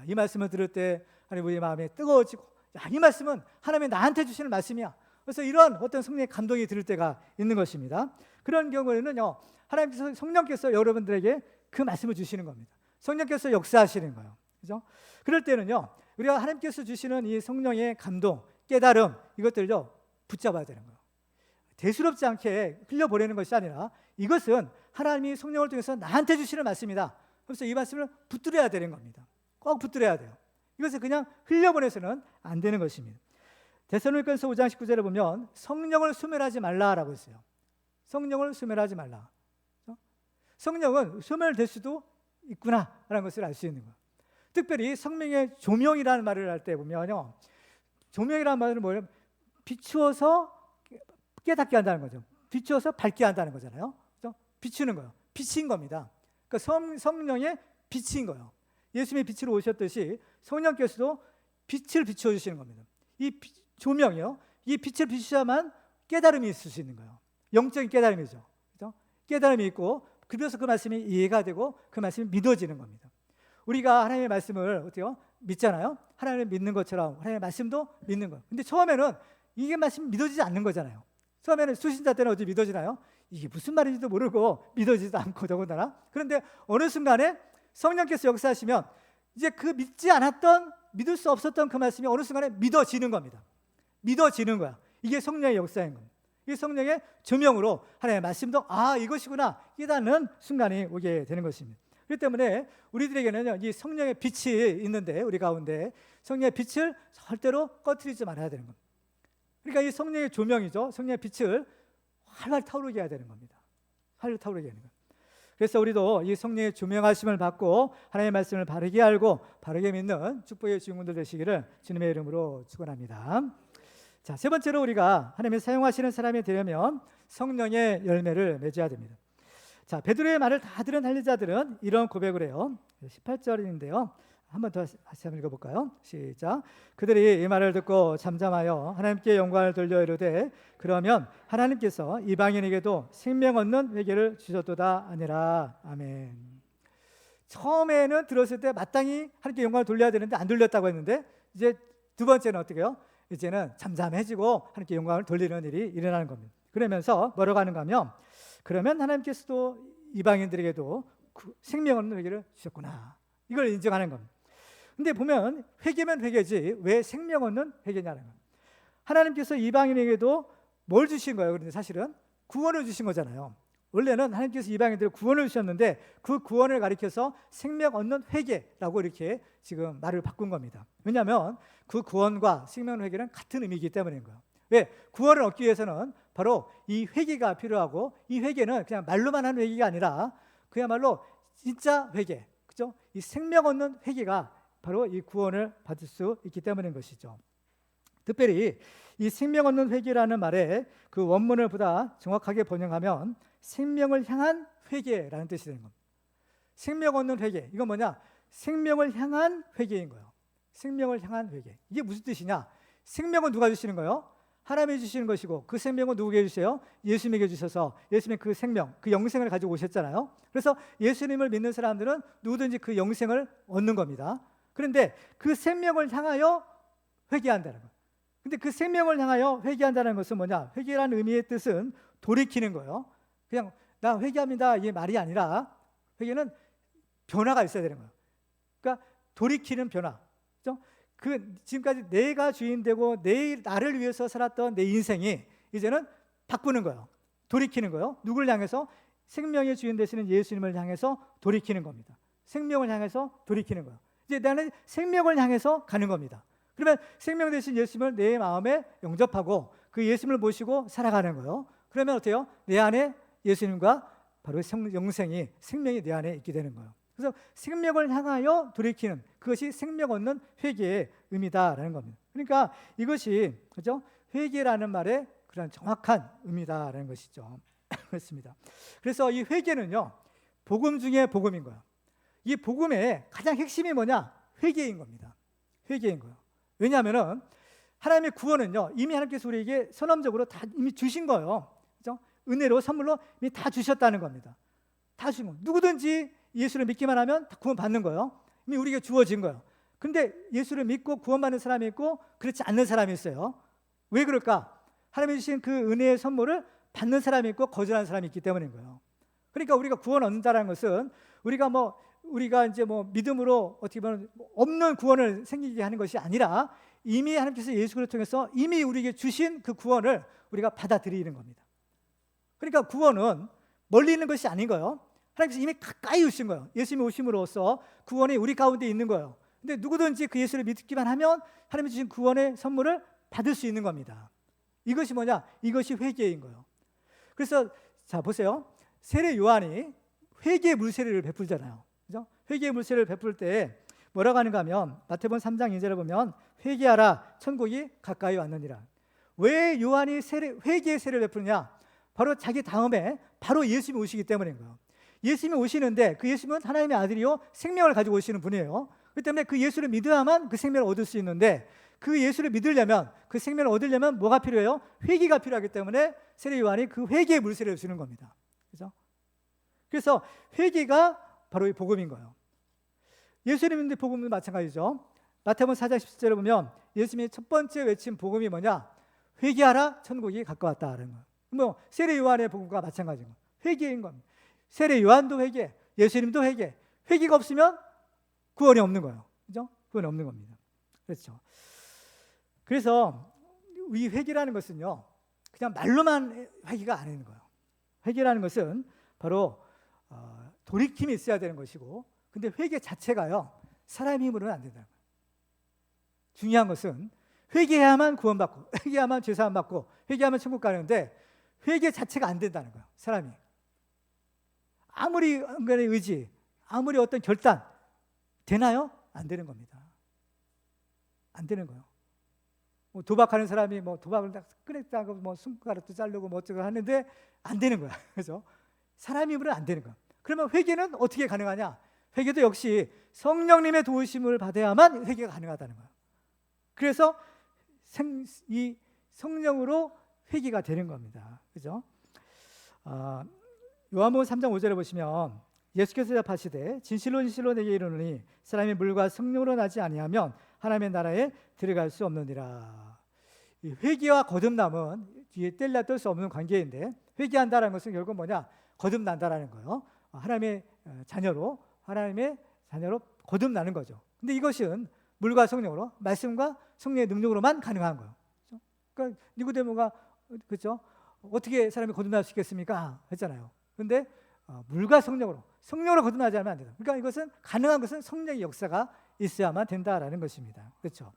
이 말씀을 들을 때 하나님 우리의 마음이 뜨거워지고, 이 말씀은 하나님이 나한테 주시는 말씀이야. 그래서 이런 어떤 성령의 감동이 들을 때가 있는 것입니다. 그런 경우에는요, 하나님께서, 성령께서 여러분들에게 그 말씀을 주시는 겁니다. 성령께서 역사하시는 거예요. 그죠? 그럴 때는요, 우리가 하나님께서 주시는 이 성령의 감동, 깨달음, 이것들요 붙잡아야 되는 거예요. 대수롭지 않게 흘려보내는 것이 아니라 이것은 하나님이 성령을 통해서 나한테 주시는 말씀이다. 그래서 이 말씀을 붙들어야 되는 겁니다. 꼭 붙들어야 돼요. 이것을 그냥 흘려보내서는 안 되는 것입니다. 데살로니가서 5장 19절에 보면 성령을 소멸하지 말라라고 했어요. 성령을 소멸하지 말라. 성령은 소멸될 수도 있구나라는 것을 알 수 있는 거예요. 특별히 성령의 조명이라는 말을 할 때 보면요, 조명이라는 말은 뭐예요? 비추어서 깨닫게 한다는 거죠. 비추어서 밝게 한다는 거잖아요. 그렇죠? 비추는 거예요. 빛인 겁니다. 그러니까 성령의 빛인 거예요. 예수님이 빛으로 오셨듯이 성령께서도 빛을 비추어 주시는 겁니다. 이 조명이요, 이 빛을 비추셔야만 깨달음이 있을 수 있는 거예요. 영적인 깨달음이죠. 그렇죠? 깨달음이 있고, 그래서 그 말씀이 이해가 되고 그 말씀이 믿어지는 겁니다. 우리가 하나님의 말씀을 어때요? 믿잖아요. 하나님을 믿는 것처럼 하나님의 말씀도 믿는 거예요. 근데 처음에는 이게 말씀이 믿어지지 않는 거잖아요. 처음에는 수신자 때는 어디 믿어지나요? 이게 무슨 말인지도 모르고 믿어지지도 않고 더군다나. 그런데 어느 순간에 성령께서 역사하시면 이제 그 믿지 않았던, 믿을 수 없었던 그 말씀이 어느 순간에 믿어지는 겁니다. 믿어지는 거야. 이게 성령의 역사인 겁니다. 이 성령의 조명으로 하나님의 말씀도 이것이구나 깨닫는 순간이 오게 되는 것입니다. 그렇기 때문에 우리들에게는 이 성령의 빛이 있는데, 우리 가운데 성령의 빛을 절대로 꺼트리지 말아야 되는 겁니다. 그러니까 이 성령의 조명이죠. 성령의 빛을 활활 타오르게 해야 되는 겁니다. 활활 타오르게 하는 거예요. 그래서 우리도 이 성령의 조명하심을 받고 하나님의 말씀을 바르게 알고 바르게 믿는 축복의 주인공들 되시기를 주님의 이름으로 축원합니다. 자, 세 번째로 우리가 하나님이 사용하시는 사람이 되려면 성령의 열매를 맺어야 됩니다. 자, 베드로의 말을 다 들은 할례자들은 이런 고백을 해요. 18절인데요. 한 번 더 다시 한번 읽어볼까요? 시작. 그들이 이 말을 듣고 잠잠하여 하나님께 영광을 돌려 이르되 그러면 하나님께서 이방인에게도 생명 얻는 회개를 주셨도다 아니라. 아멘. 처음에는 들었을 때 마땅히 하나님께 영광을 돌려야 되는데 안 돌렸다고 했는데, 이제 두 번째는 어떻게 해요? 이제는 잠잠해지고 하나님께 영광을 돌리는 일이 일어나는 겁니다. 그러면서 뭐라고 하는가 하면, 그러면 하나님께서도 이방인들에게도 생명 얻는 회개를 주셨구나, 이걸 인정하는 겁니다. 근데 보면 회개면 회개지 왜 생명 얻는 회개냐는 거예요. 하나님께서 이방인에게도 뭘 주신 거예요? 그런데 사실은 구원을 주신 거잖아요. 원래는 하나님께서 이방인들을 구원을 주셨는데 그 구원을 가리켜서 생명 얻는 회개라고 이렇게 지금 말을 바꾼 겁니다. 왜냐하면 그 구원과 생명 회개는 같은 의미이기 때문인 거예요. 왜? 구원을 얻기 위해서는 바로 이 회개가 필요하고, 이 회개는 그냥 말로만 하는 회개가 아니라 그야말로 진짜 회개, 그죠? 이 생명 얻는 회개가 바로 이 구원을 받을 수 있기 때문인 것이죠. 특별히 이 생명 얻는 회개라는 말에 그 원문을 보다 정확하게 번역하면 생명을 향한 회개라는 뜻이 되는 겁니다. 생명 얻는 회개, 이건 뭐냐? 생명을 향한 회개인 거예요. 생명을 향한 회개. 이게 무슨 뜻이냐? 생명은 누가 주시는 거예요? 하나님이 주시는 것이고, 그 생명은 누구에게 주세요? 예수님에게 주셔서 예수님의 그 생명, 그 영생을 가지고 오셨잖아요. 그래서 예수님을 믿는 사람들은 누구든지 그 영생을 얻는 겁니다. 그런데 그 생명을 향하여 회개한다는 거예요. 근데 그 생명을 향하여 회개한다는 것은 뭐냐? 회개라는 의미의 뜻은 돌이키는 거예요. 그냥 나 회개합니다, 이게 말이 아니라 회개는 변화가 있어야 되는 거예요. 그러니까 돌이키는 변화. 그렇죠? 그 지금까지 내가 주인 되고 나를 위해서 살았던 내 인생이 이제는 바꾸는 거예요. 돌이키는 거예요. 누굴 향해서? 생명의 주인 되시는 예수님을 향해서 돌이키는 겁니다. 생명을 향해서 돌이키는 거예요. 이제 나는 생명을 향해서 가는 겁니다. 그러면 생명 되신 예수님을 내 마음에 영접하고 그 예수님을 모시고 살아가는 거예요. 그러면 어때요? 내 안에 예수님과 바로 영생이, 생명이 내 안에 있게 되는 거예요. 그래서 생명을 향하여 돌이키는, 그것이 생명 얻는 회개의 의미다라는 겁니다. 그러니까 이것이, 그렇죠? 회개라는 말의 그런 정확한 의미다라는 것이죠. 그렇습니다. 그래서 이 회개는요, 복음 중에 복음인 거예요. 이 복음의 가장 핵심이 뭐냐? 회개인 겁니다. 회개인 거예요. 왜냐하면은 하나님의 구원은요, 이미 하나님께서 우리에게 선언적으로 다 이미 주신 거예요. 그렇죠? 은혜로, 선물로 이미 다 주셨다는 겁니다. 다 주신 거예요. 누구든지 예수를 믿기만 하면 다 구원 받는 거예요. 이미 우리에게 주어진 거예요. 근데 예수를 믿고 구원받는 사람이 있고 그렇지 않는 사람이 있어요. 왜 그럴까? 하나님이 주신 그 은혜의 선물을 받는 사람이 있고 거절하는 사람이 있기 때문인 거예요. 그러니까 우리가 구원 얻는다는 것은 우리가 이제 믿음으로 어떻게 보면 없는 구원을 생기게 하는 것이 아니라 이미 하나님께서 예수 그리스도를 통해서 이미 우리에게 주신 그 구원을 우리가 받아들이는 겁니다. 그러니까 구원은 멀리 있는 것이 아닌 거예요. 하나님께서 이미 가까이 오신 거예요. 예수님이 오심으로써 구원이 우리 가운데 있는 거예요. 근데 누구든지 그 예수를 믿기만 하면 하나님이 주신 구원의 선물을 받을 수 있는 겁니다. 이것이 뭐냐? 이것이 회개인 거예요. 그래서 자 보세요. 세례 요한이 회개의 물세례를 베풀잖아요. 그죠? 회개의 물세례를 베풀 때 뭐라고 하는가 하면 마태복음 3장 2절을 보면 회개하라 천국이 가까이 왔느니라. 왜 요한이 회개의 세례를 베푸느냐? 바로 자기 다음에 바로 예수님이 오시기 때문인 거예요. 예수님이 오시는데 그 예수님은 하나님의 아들이요 생명을 가지고 오시는 분이에요. 그렇기 때문에 그 예수를 믿어야만 그 생명을 얻을 수 있는데, 그 예수를 믿으려면, 그 생명을 얻으려면 뭐가 필요해요? 회개가 필요하기 때문에 세례 요한이 그 회개의 물세례를 주는 겁니다. 그렇죠? 그래서 회개가 바로 이 복음인 거예요. 예수님의 복음은 마찬가지죠. 마태복음 4장 17절을 보면 예수님이 첫 번째 외친 복음이 뭐냐? 회개하라 천국이 가까웠다라는 거예요. 세례 요한의 복음과 마찬가지인 거예요. 회개인 겁니다. 세례 요한도 회개, 예수님도 회개. 회개가 없으면 구원이 없는 거예요. 그죠? 구원이 없는 겁니다. 그렇죠. 그래서 이 회개라는 것은요, 그냥 말로만 회개가 아닌 거예요. 회개라는 것은 바로 돌이킴이 있어야 되는 것이고, 근데 회개 자체가요, 사람의 힘으로는 안 된다는 거예요. 중요한 것은 회개해야만 구원받고, 회개해야만 죄사함 받고, 회개하면 천국 가는데 회개 자체가 안 된다는 거예요. 사람이 아무리 인간의 의지, 아무리 어떤 결단 되나요? 안 되는 겁니다. 안 되는 거예요. 도박하는 사람이 도박을 딱 끊겠다고 손가락도 자르고 어쩌고 하는데 안 되는 거야. 그죠? 사람의 힘으로는 안 되는 거야. 그러면 회개는 어떻게 가능하냐? 회개도 역시 성령님의 도우심을 받아야만 회개가 가능하다는 거야. 그래서 이 성령으로 회개가 되는 겁니다. 그죠? 요한복음 3장 5절에 보시면 예수께서 대답하시되 진실로 진실로 내게 이르노니 사람이 물과 성령으로 나지 아니하면 하나님의 나라에 들어갈 수 없느니라. 이 회개와 거듭남은 뒤에 뗄래야 뗄 수 없는 관계인데, 회개한다는 것은 결국 뭐냐? 거듭난다라는 거예요. 하나님의 자녀로 거듭나는 거죠. 근데 이것은 물과 성령으로, 말씀과 성령의 능력으로만 가능한 거예요. 그러니까 니고데모가 그렇죠? 어떻게 사람이 거듭날 수 있겠습니까? 했잖아요. 그런데 물과 성령으로 거듭나지 않으면 안 된다. 그러니까 이것은 가능한 것은 성령의 역사가 있어야만 된다라는 것입니다. 그렇죠?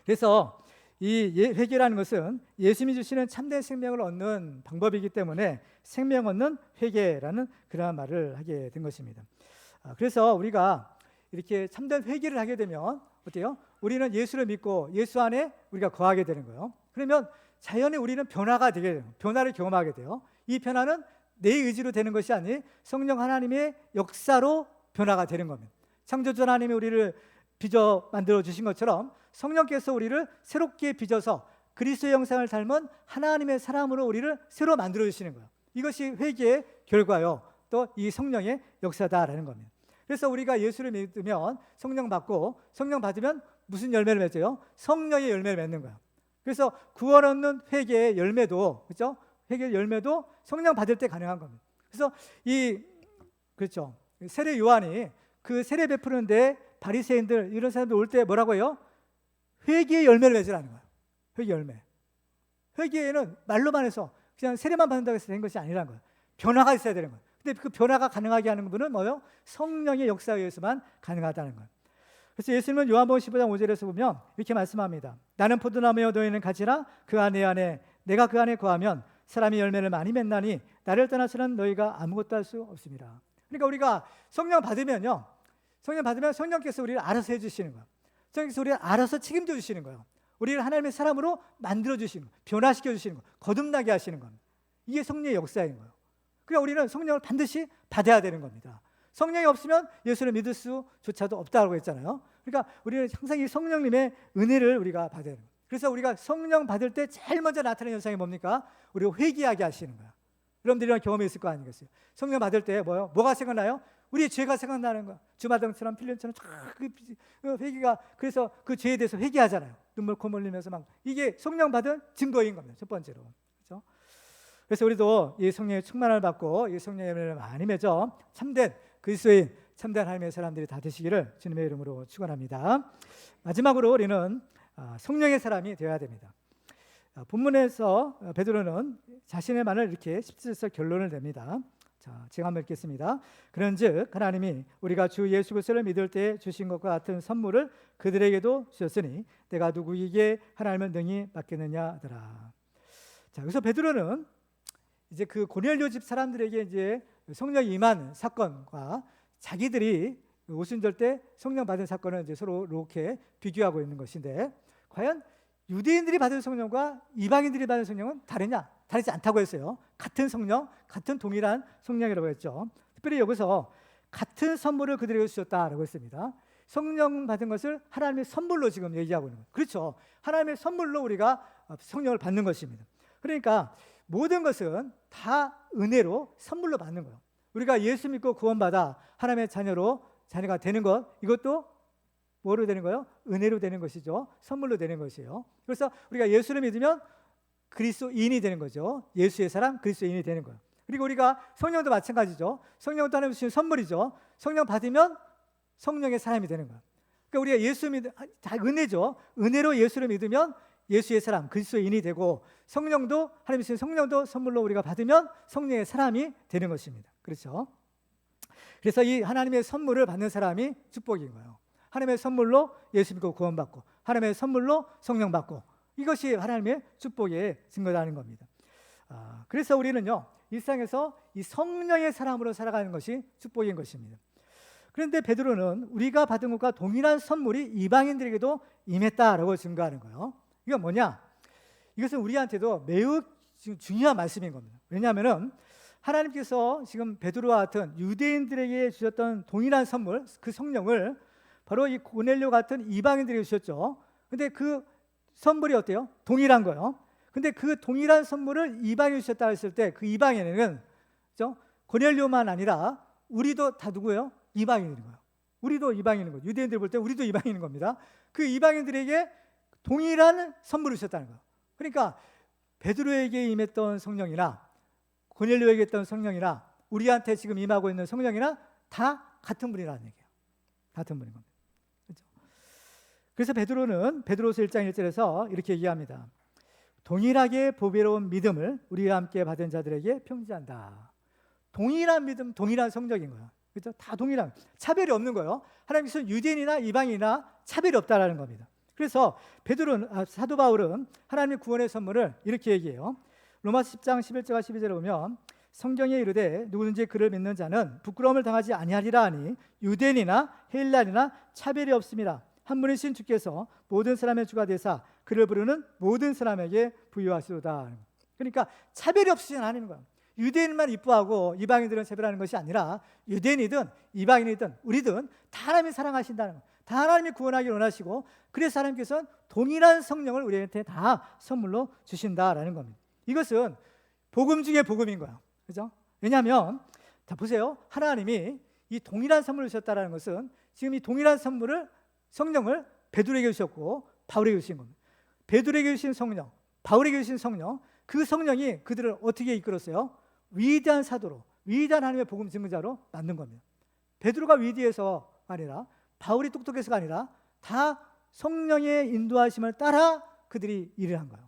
그래서 이 회개라는 것은 예수님이 주시는 참된 생명을 얻는 방법이기 때문에 생명 얻는 회개라는 그러한 말을 하게 된 것입니다. 그래서 우리가 이렇게 참된 회개를 하게 되면 어때요? 우리는 예수를 믿고 예수 안에 우리가 거하게 되는 거예요. 그러면 자연히 우리는 변화가 되게 돼요. 변화를 경험하게 돼요. 이 변화는 내 의지로 되는 것이 아니 성령 하나님의 역사로 변화가 되는 겁니다. 창조주 하나님이 우리를 빚어 만들어 주신 것처럼 성령께서 우리를 새롭게 빚어서 그리스도의 형상을 닮은 하나님의 사람으로 우리를 새로 만들어 주시는 거예요. 이것이 회개의 결과요. 또 이 성령의 역사다라는 겁니다. 그래서 우리가 예수를 믿으면 성령 받고 성령 받으면 무슨 열매를 맺어요? 성령의 열매를 맺는 거예요. 그래서 구원 얻는 회개의 열매도 그렇죠? 회개의 열매도 성령 받을 때 가능한 겁니다. 그래서 그렇죠. 세례 요한이 그 세례 베푸는데 바리새인들 이런 사람들 올 때 뭐라고 해요? 회개의 열매를 맺으라는 거예요. 회개 열매. 회개는 말로만 해서 그냥 세례만 받는다고 해서 된 것이 아니라는 거예요. 변화가 있어야 되는 거예요. 근데 그 변화가 가능하게 하는 분은 뭐예요? 성령의 역사에 의해서만 가능하다는 거예요. 그래서 예수님은 요한복음 15장 5절에서 보면 이렇게 말씀합니다. 나는 포도나무여 너희는 가지라 그 안에 내가 그 안에 거하면 사람이 열매를 많이 맺나니 나를 떠나서는 너희가 아무것도 할 수 없습니다. 그러니까 우리가 성령 받으면요. 성령 받으면 성령께서 우리를 알아서 해주시는 거예요. 성령께서 우리를 알아서 책임져 주시는 거예요. 우리를 하나님의 사람으로 만들어 주시는 거예요. 변화시켜 주시는 거예요. 거듭나게 하시는 겁니다. 이게 성령의 역사인 거예요. 그러니까 우리는 성령을 반드시 받아야 되는 겁니다. 성령이 없으면 예수를 믿을 수조차도 없다고 했잖아요. 그러니까 우리는 항상 이 성령님의 은혜를 우리가 받아야 돼요. 그래서 우리가 성령 받을 때 제일 먼저 나타나는 현상이 뭡니까? 우리가 회개하게 하시는 거야. 여러분들이 이런 경험이 있을 거 아니겠어요? 성령 받을 때 뭐가 생각나요? 우리의 죄가 생각나는 거야. 주마등처럼 필름처럼 회개가, 그래서 그 죄에 대해서 회개하잖아요. 눈물 콧물 흘리면서 막. 이게 성령 받은 증거인 겁니다. 첫 번째로. 그렇죠? 그래서 우리도 이 성령의 충만을 받고 이 성령의 열매를 많이 맺어 참된 그리스도인, 참된 하나님의 사람들이 다 되시기를 주님의 이름으로 축원합니다. 마지막으로 우리는 성령의 사람이 되어야 됩니다. 본문에서 베드로는 자신의 말을 이렇게 17절 결론을 냅니다. 자, 제가 한번 읽겠습니다. 그런즉 하나님이 우리가 주 예수 그리스도를 믿을 때 주신 것과 같은 선물을 그들에게도 주셨으니 내가 누구에게 하나님을 능히 맡겠느냐 하더라. 자, 그래서 베드로는 이제 그 고넬료 집 사람들에게 이제 성령이 임한 사건과 자기들이 오순절 때 성령 받은 사건을 이제 서로 이렇게 비교하고 있는 것인데, 과연 유대인들이 받은 성령과 이방인들이 받은 성령은 다르냐? 다르지 않다고 했어요. 같은 성령, 같은 동일한 성령이라고 했죠. 특별히 여기서 같은 선물을 그들에게 주셨다라고 했습니다. 성령 받은 것을 하나님의 선물로 지금 얘기하고 있는 거예요. 그렇죠. 하나님의 선물로 우리가 성령을 받는 것입니다. 그러니까 모든 것은 다 은혜로 선물로 받는 거예요. 우리가 예수 믿고 구원받아 하나님의 자녀가 되는 것, 이것도 뭐로 되는 거예요? 은혜로 되는 것이죠. 선물로 되는 것이에요. 그래서 우리가 예수를 믿으면 그리스도인이 되는 거죠. 예수의 사람, 그리스도인이 되는 거예요. 그리고 우리가 성령도 마찬가지죠. 성령도 하나님 주신 선물이죠. 성령 받으면 성령의 사람이 되는 거예요. 그러니까 우리가 예수 다 은혜죠. 은혜로 예수를 믿으면 예수의 사람, 그리스도인이 되고, 성령도 하나님 주신 성령도 선물로 우리가 받으면 성령의 사람이 되는 것입니다. 그렇죠? 그래서 이 하나님의 선물을 받는 사람이 축복인 거예요. 하나님의 선물로 예수 믿고 구원받고, 하나님의 선물로 성령 받고, 이것이 하나님의 축복의 증거라는 겁니다. 그래서 우리는요, 일상에서 이 성령의 사람으로 살아가는 것이 축복인 것입니다. 그런데 베드로는 우리가 받은 것과 동일한 선물이 이방인들에게도 임했다라고 증거하는 거예요. 이건 뭐냐? 이것은 우리한테도 매우 중요한 말씀인 겁니다. 왜냐하면 하나님께서 지금 베드로와 같은 유대인들에게 주셨던 동일한 선물, 그 성령을 바로 이 고넬료 같은 이방인들에게 주셨죠. 근데 그 선물이 어때요? 동일한 거예요. 근데 그 동일한 선물을 이방인이 주셨다 했을 때 그 이방인에는, 그렇죠? 고넬료만 아니라 우리도 다 누구예요? 이방인인 거예요. 우리도 이방인인 거예요. 유대인들 볼 때 우리도 이방인인 겁니다. 그 이방인들에게 동일한 선물을 주셨다는 거예요. 그러니까 베드로에게 임했던 성령이나 고넬료에게 있던 성령이나 우리한테 지금 임하고 있는 성령이나 다 같은 분이라는 얘기예요. 같은 분인 겁니다. 그렇죠? 그래서 베드로는 베드로서 1장 1절에서 이렇게 얘기합니다. 동일하게 보배로운 믿음을 우리와 함께 받은 자들에게 평지한다. 동일한 믿음, 동일한 성적인 거예요. 그렇죠? 다 동일한, 차별이 없는 거예요. 하나님께서는 유대인이나 이방인이나 차별이 없다라는 겁니다. 그래서 사도 바울은 하나님의 구원의 선물을 이렇게 얘기해요. 로마서 10장 11절과 12절에 보면 성경에 이르되 누구든지 그를 믿는 자는 부끄러움을 당하지 아니하리라 하니 유대인이나 헬라인이나 차별이 없습니다. 한 분이신 주께서 모든 사람의 주가 되사 그를 부르는 모든 사람에게 부유하시도다. 그러니까 차별이 없으신 하나님인 거예요. 유대인만 이뻐하고 이방인들은 차별하는 것이 아니라 유대인이든 이방인이든 우리든 다 하나님이 사랑하신다는 거예요. 다 하나님이 구원하기를 원하시고 그래서 하나님께서는 동일한 성령을 우리한테 다 선물로 주신다라는 겁니다. 이것은 복음 중에 복음인 거예요. 그죠? 왜냐하면 자 보세요. 하나님이 이 동일한 선물을 주셨다는 것은 지금 이 동일한 성령을 베드로에게 주셨고 바울에게 주신 겁니다. 베드로에게 주신 성령, 바울에게 주신 성령, 그 성령이 그들을 어떻게 이끌었어요? 위대한 사도로, 위대한 하나님의 복음 증거자로 만든 겁니다. 베드로가 위대해서 아니라 바울이 똑똑해서가 아니라 다 성령의 인도하심을 따라 그들이 일을 한 거예요.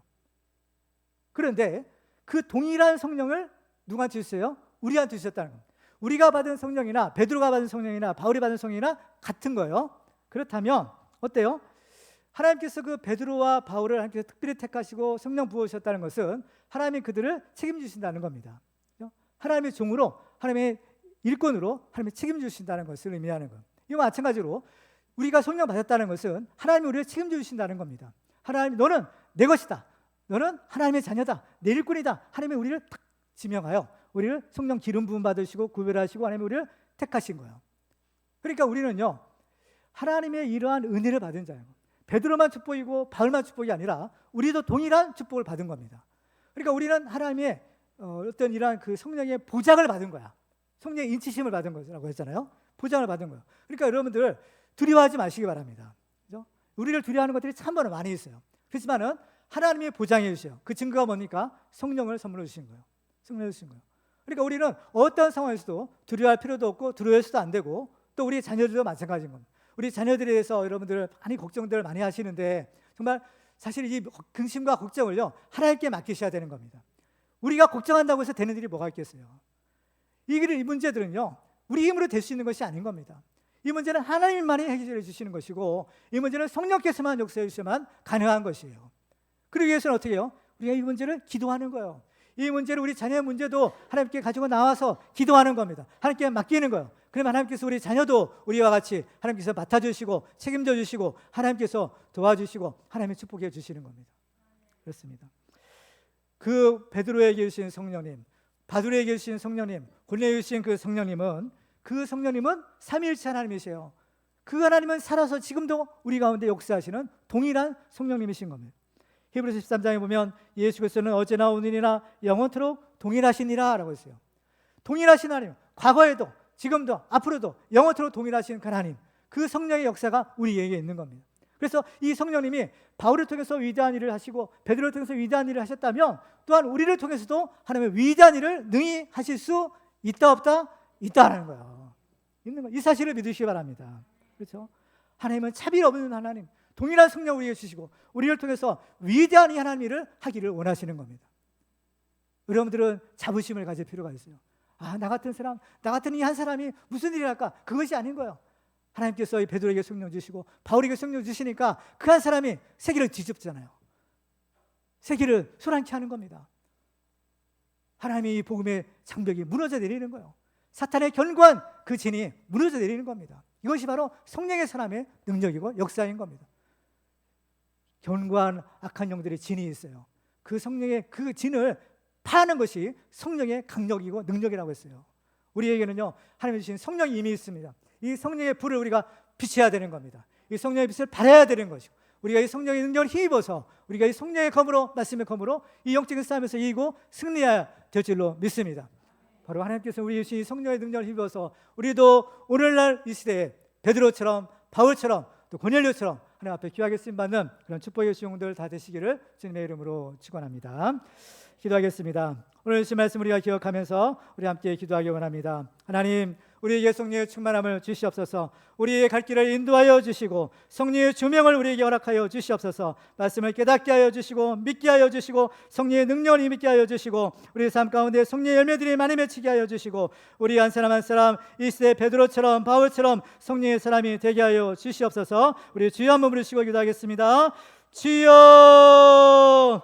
그런데 그 동일한 성령을 누구한테 주셨어요? 우리한테 주셨다는 겁니다. 우리가 받은 성령이나 베드로가 받은 성령이나 바울이 받은 성령이나 같은 거예요. 그렇다면 어때요? 하나님께서 그 베드로와 바울을 하나님께서 특별히 택하시고 성령 부어주셨다는 것은 하나님이 그들을 책임지신다는 겁니다. 하나님의 종으로, 하나님의 일꾼으로 하나님이 책임지신다는 것을 의미하는 거예요. 이와 마찬가지로 우리가 성령 받았다는 것은 하나님이 우리를 책임지신다는 겁니다. 하나님, 너는 내 것이다. 너는 하나님의 자녀다. 내 일꾼이다. 하나님이 우리를 딱 지명하여 우리를 성령 기름 부음 받으시고 구별하시고 하나님이 우리를 택하신 거예요. 그러니까 우리는요 하나님의 이러한 은혜를 받은 자예요. 베드로만 축복이고 바울만 축복이 아니라 우리도 동일한 축복을 받은 겁니다. 그러니까 우리는 하나님의 어떤 이러한 그 성령의 보장을 받은 거야. 성령의 인치심을 받은 거라고 했잖아요. 보장을 받은 거예요. 그러니까 여러분들 두려워하지 마시기 바랍니다. 그죠? 우리를 두려워하는 것들이 참 많이 있어요. 그렇지만은 하나님이 보장해 주세요. 그 증거가 뭡니까? 성령을 선물로 주신 거예요. 성령을 주신 거예요. 그러니까 우리는 어떤 상황에서도 두려워할 필요도 없고 두려워해서도 안 되고 또 우리 자녀들도 마찬가지인 겁니다. 우리 자녀들에 대해서 여러분들 많이 걱정들 많이 하시는데 정말 사실 이 근심과 걱정을요 하나님께 맡기셔야 되는 겁니다. 우리가 걱정한다고 해서 되는 일이 뭐가 있겠어요? 이 문제들은요 우리 힘으로 될 수 있는 것이 아닌 겁니다. 이 문제는 하나님만이 해결해 주시는 것이고 이 문제는 성령께서만 역사해 주셔야만 가능한 것이에요. 그러기 위해서는 어떻게 해요? 우리가 이 문제를 기도하는 거예요. 이 문제를 우리 자녀의 문제도 하나님께 가지고 나와서 기도하는 겁니다. 하나님께 맡기는 거예요. 그러면 하나님께서 우리 자녀도 우리와 같이 하나님께서 맡아주시고 책임져 주시고 하나님께서 도와주시고 하나님의 축복해 주시는 겁니다. 그렇습니다. 그 베드로에게 주신 성령님, 바울에게 주신 성령님, 골리앗에게 주신 그 성령님은 삼위일체 하나님이세요. 그 하나님은 살아서 지금도 우리 가운데 역사하시는 동일한 성령님이신 겁니다. 히브리서 13장에 보면 예수 그리스도는 어제나 오늘이나 영원토록 동일하시니라 라고 했어요. 동일하신 하나님, 과거에도 지금도 앞으로도 영원토록 동일하신 그 하나님, 그 성령의 역사가 우리에게 있는 겁니다. 그래서 이 성령님이 바울을 통해서 위대한 일을 하시고 베드로를 통해서 위대한 일을 하셨다면 또한 우리를 통해서도 하나님의 위대한 일을 능히 하실 수 있다 없다? 있다라는 거예요. 있는 거. 이 사실을 믿으시기 바랍니다. 그렇죠? 하나님은 차별 없는 하나님, 동일한 성령을 우리에게 주시고 우리를 통해서 위대한 이 하나님 일을 하기를 원하시는 겁니다. 여러분들은 자부심을 가질 필요가 있어요. 나 같은 사람, 나 같은 이 한 사람이 무슨 일을 할까? 그것이 아닌 거예요. 하나님께서 이 베드로에게 성령 주시고 바울에게 성령 주시니까 그 한 사람이 세계를 뒤집잖아요. 세계를 소란케 하는 겁니다. 하나님의 이 복음의 장벽이 무너져 내리는 거예요. 사탄의 견고한 그 진이 무너져 내리는 겁니다. 이것이 바로 성령의 사람의 능력이고 역사인 겁니다. 견고한 악한 영들의 진이 있어요. 그 성령의 그 진을 파는 것이 성령의 강력이고 능력이라고 했어요. 우리에게는요 하나님이 주신 성령이 이미 있습니다. 이 성령의 불을 우리가 비춰야 되는 겁니다. 이 성령의 빛을 발해야 되는 것이고 우리가 이 성령의 능력을 힘입어서 우리가 이 성령의 검으로 말씀의 검으로 이 영적인 싸움에서 이기고 승리해야 될 줄로 믿습니다. 바로 하나님께서 우리 주신 성령의 능력을 힘입어서 우리도 오늘날 이 시대에 베드로처럼 바울처럼 또 고넬료처럼 하나님 앞에 귀하게 쓰임받는 그런 축복의 수용들 다 되시기를 주님의 이름으로 축원합니다. 기도하겠습니다. 오늘 주신 말씀 우리가 기억하면서 우리 함께 기도하기 원합니다. 하나님, 우리에게 성령의 충만함을 주시옵소서. 우리의 갈 길을 인도하여 주시고 성령의 조명을 우리에게 허락하여 주시옵소서. 말씀을 깨닫게 하여 주시고 믿게 하여 주시고 성령의 능력을 믿게 하여 주시고 우리 삶 가운데 성령의 열매들이 많이 맺히게 하여 주시고 우리 한 사람 한 사람 이 시대 베드로처럼 바울처럼 성령의 사람이 되게 하여 주시옵소서. 우리 주여 한번 부르시고 기도하겠습니다. 주여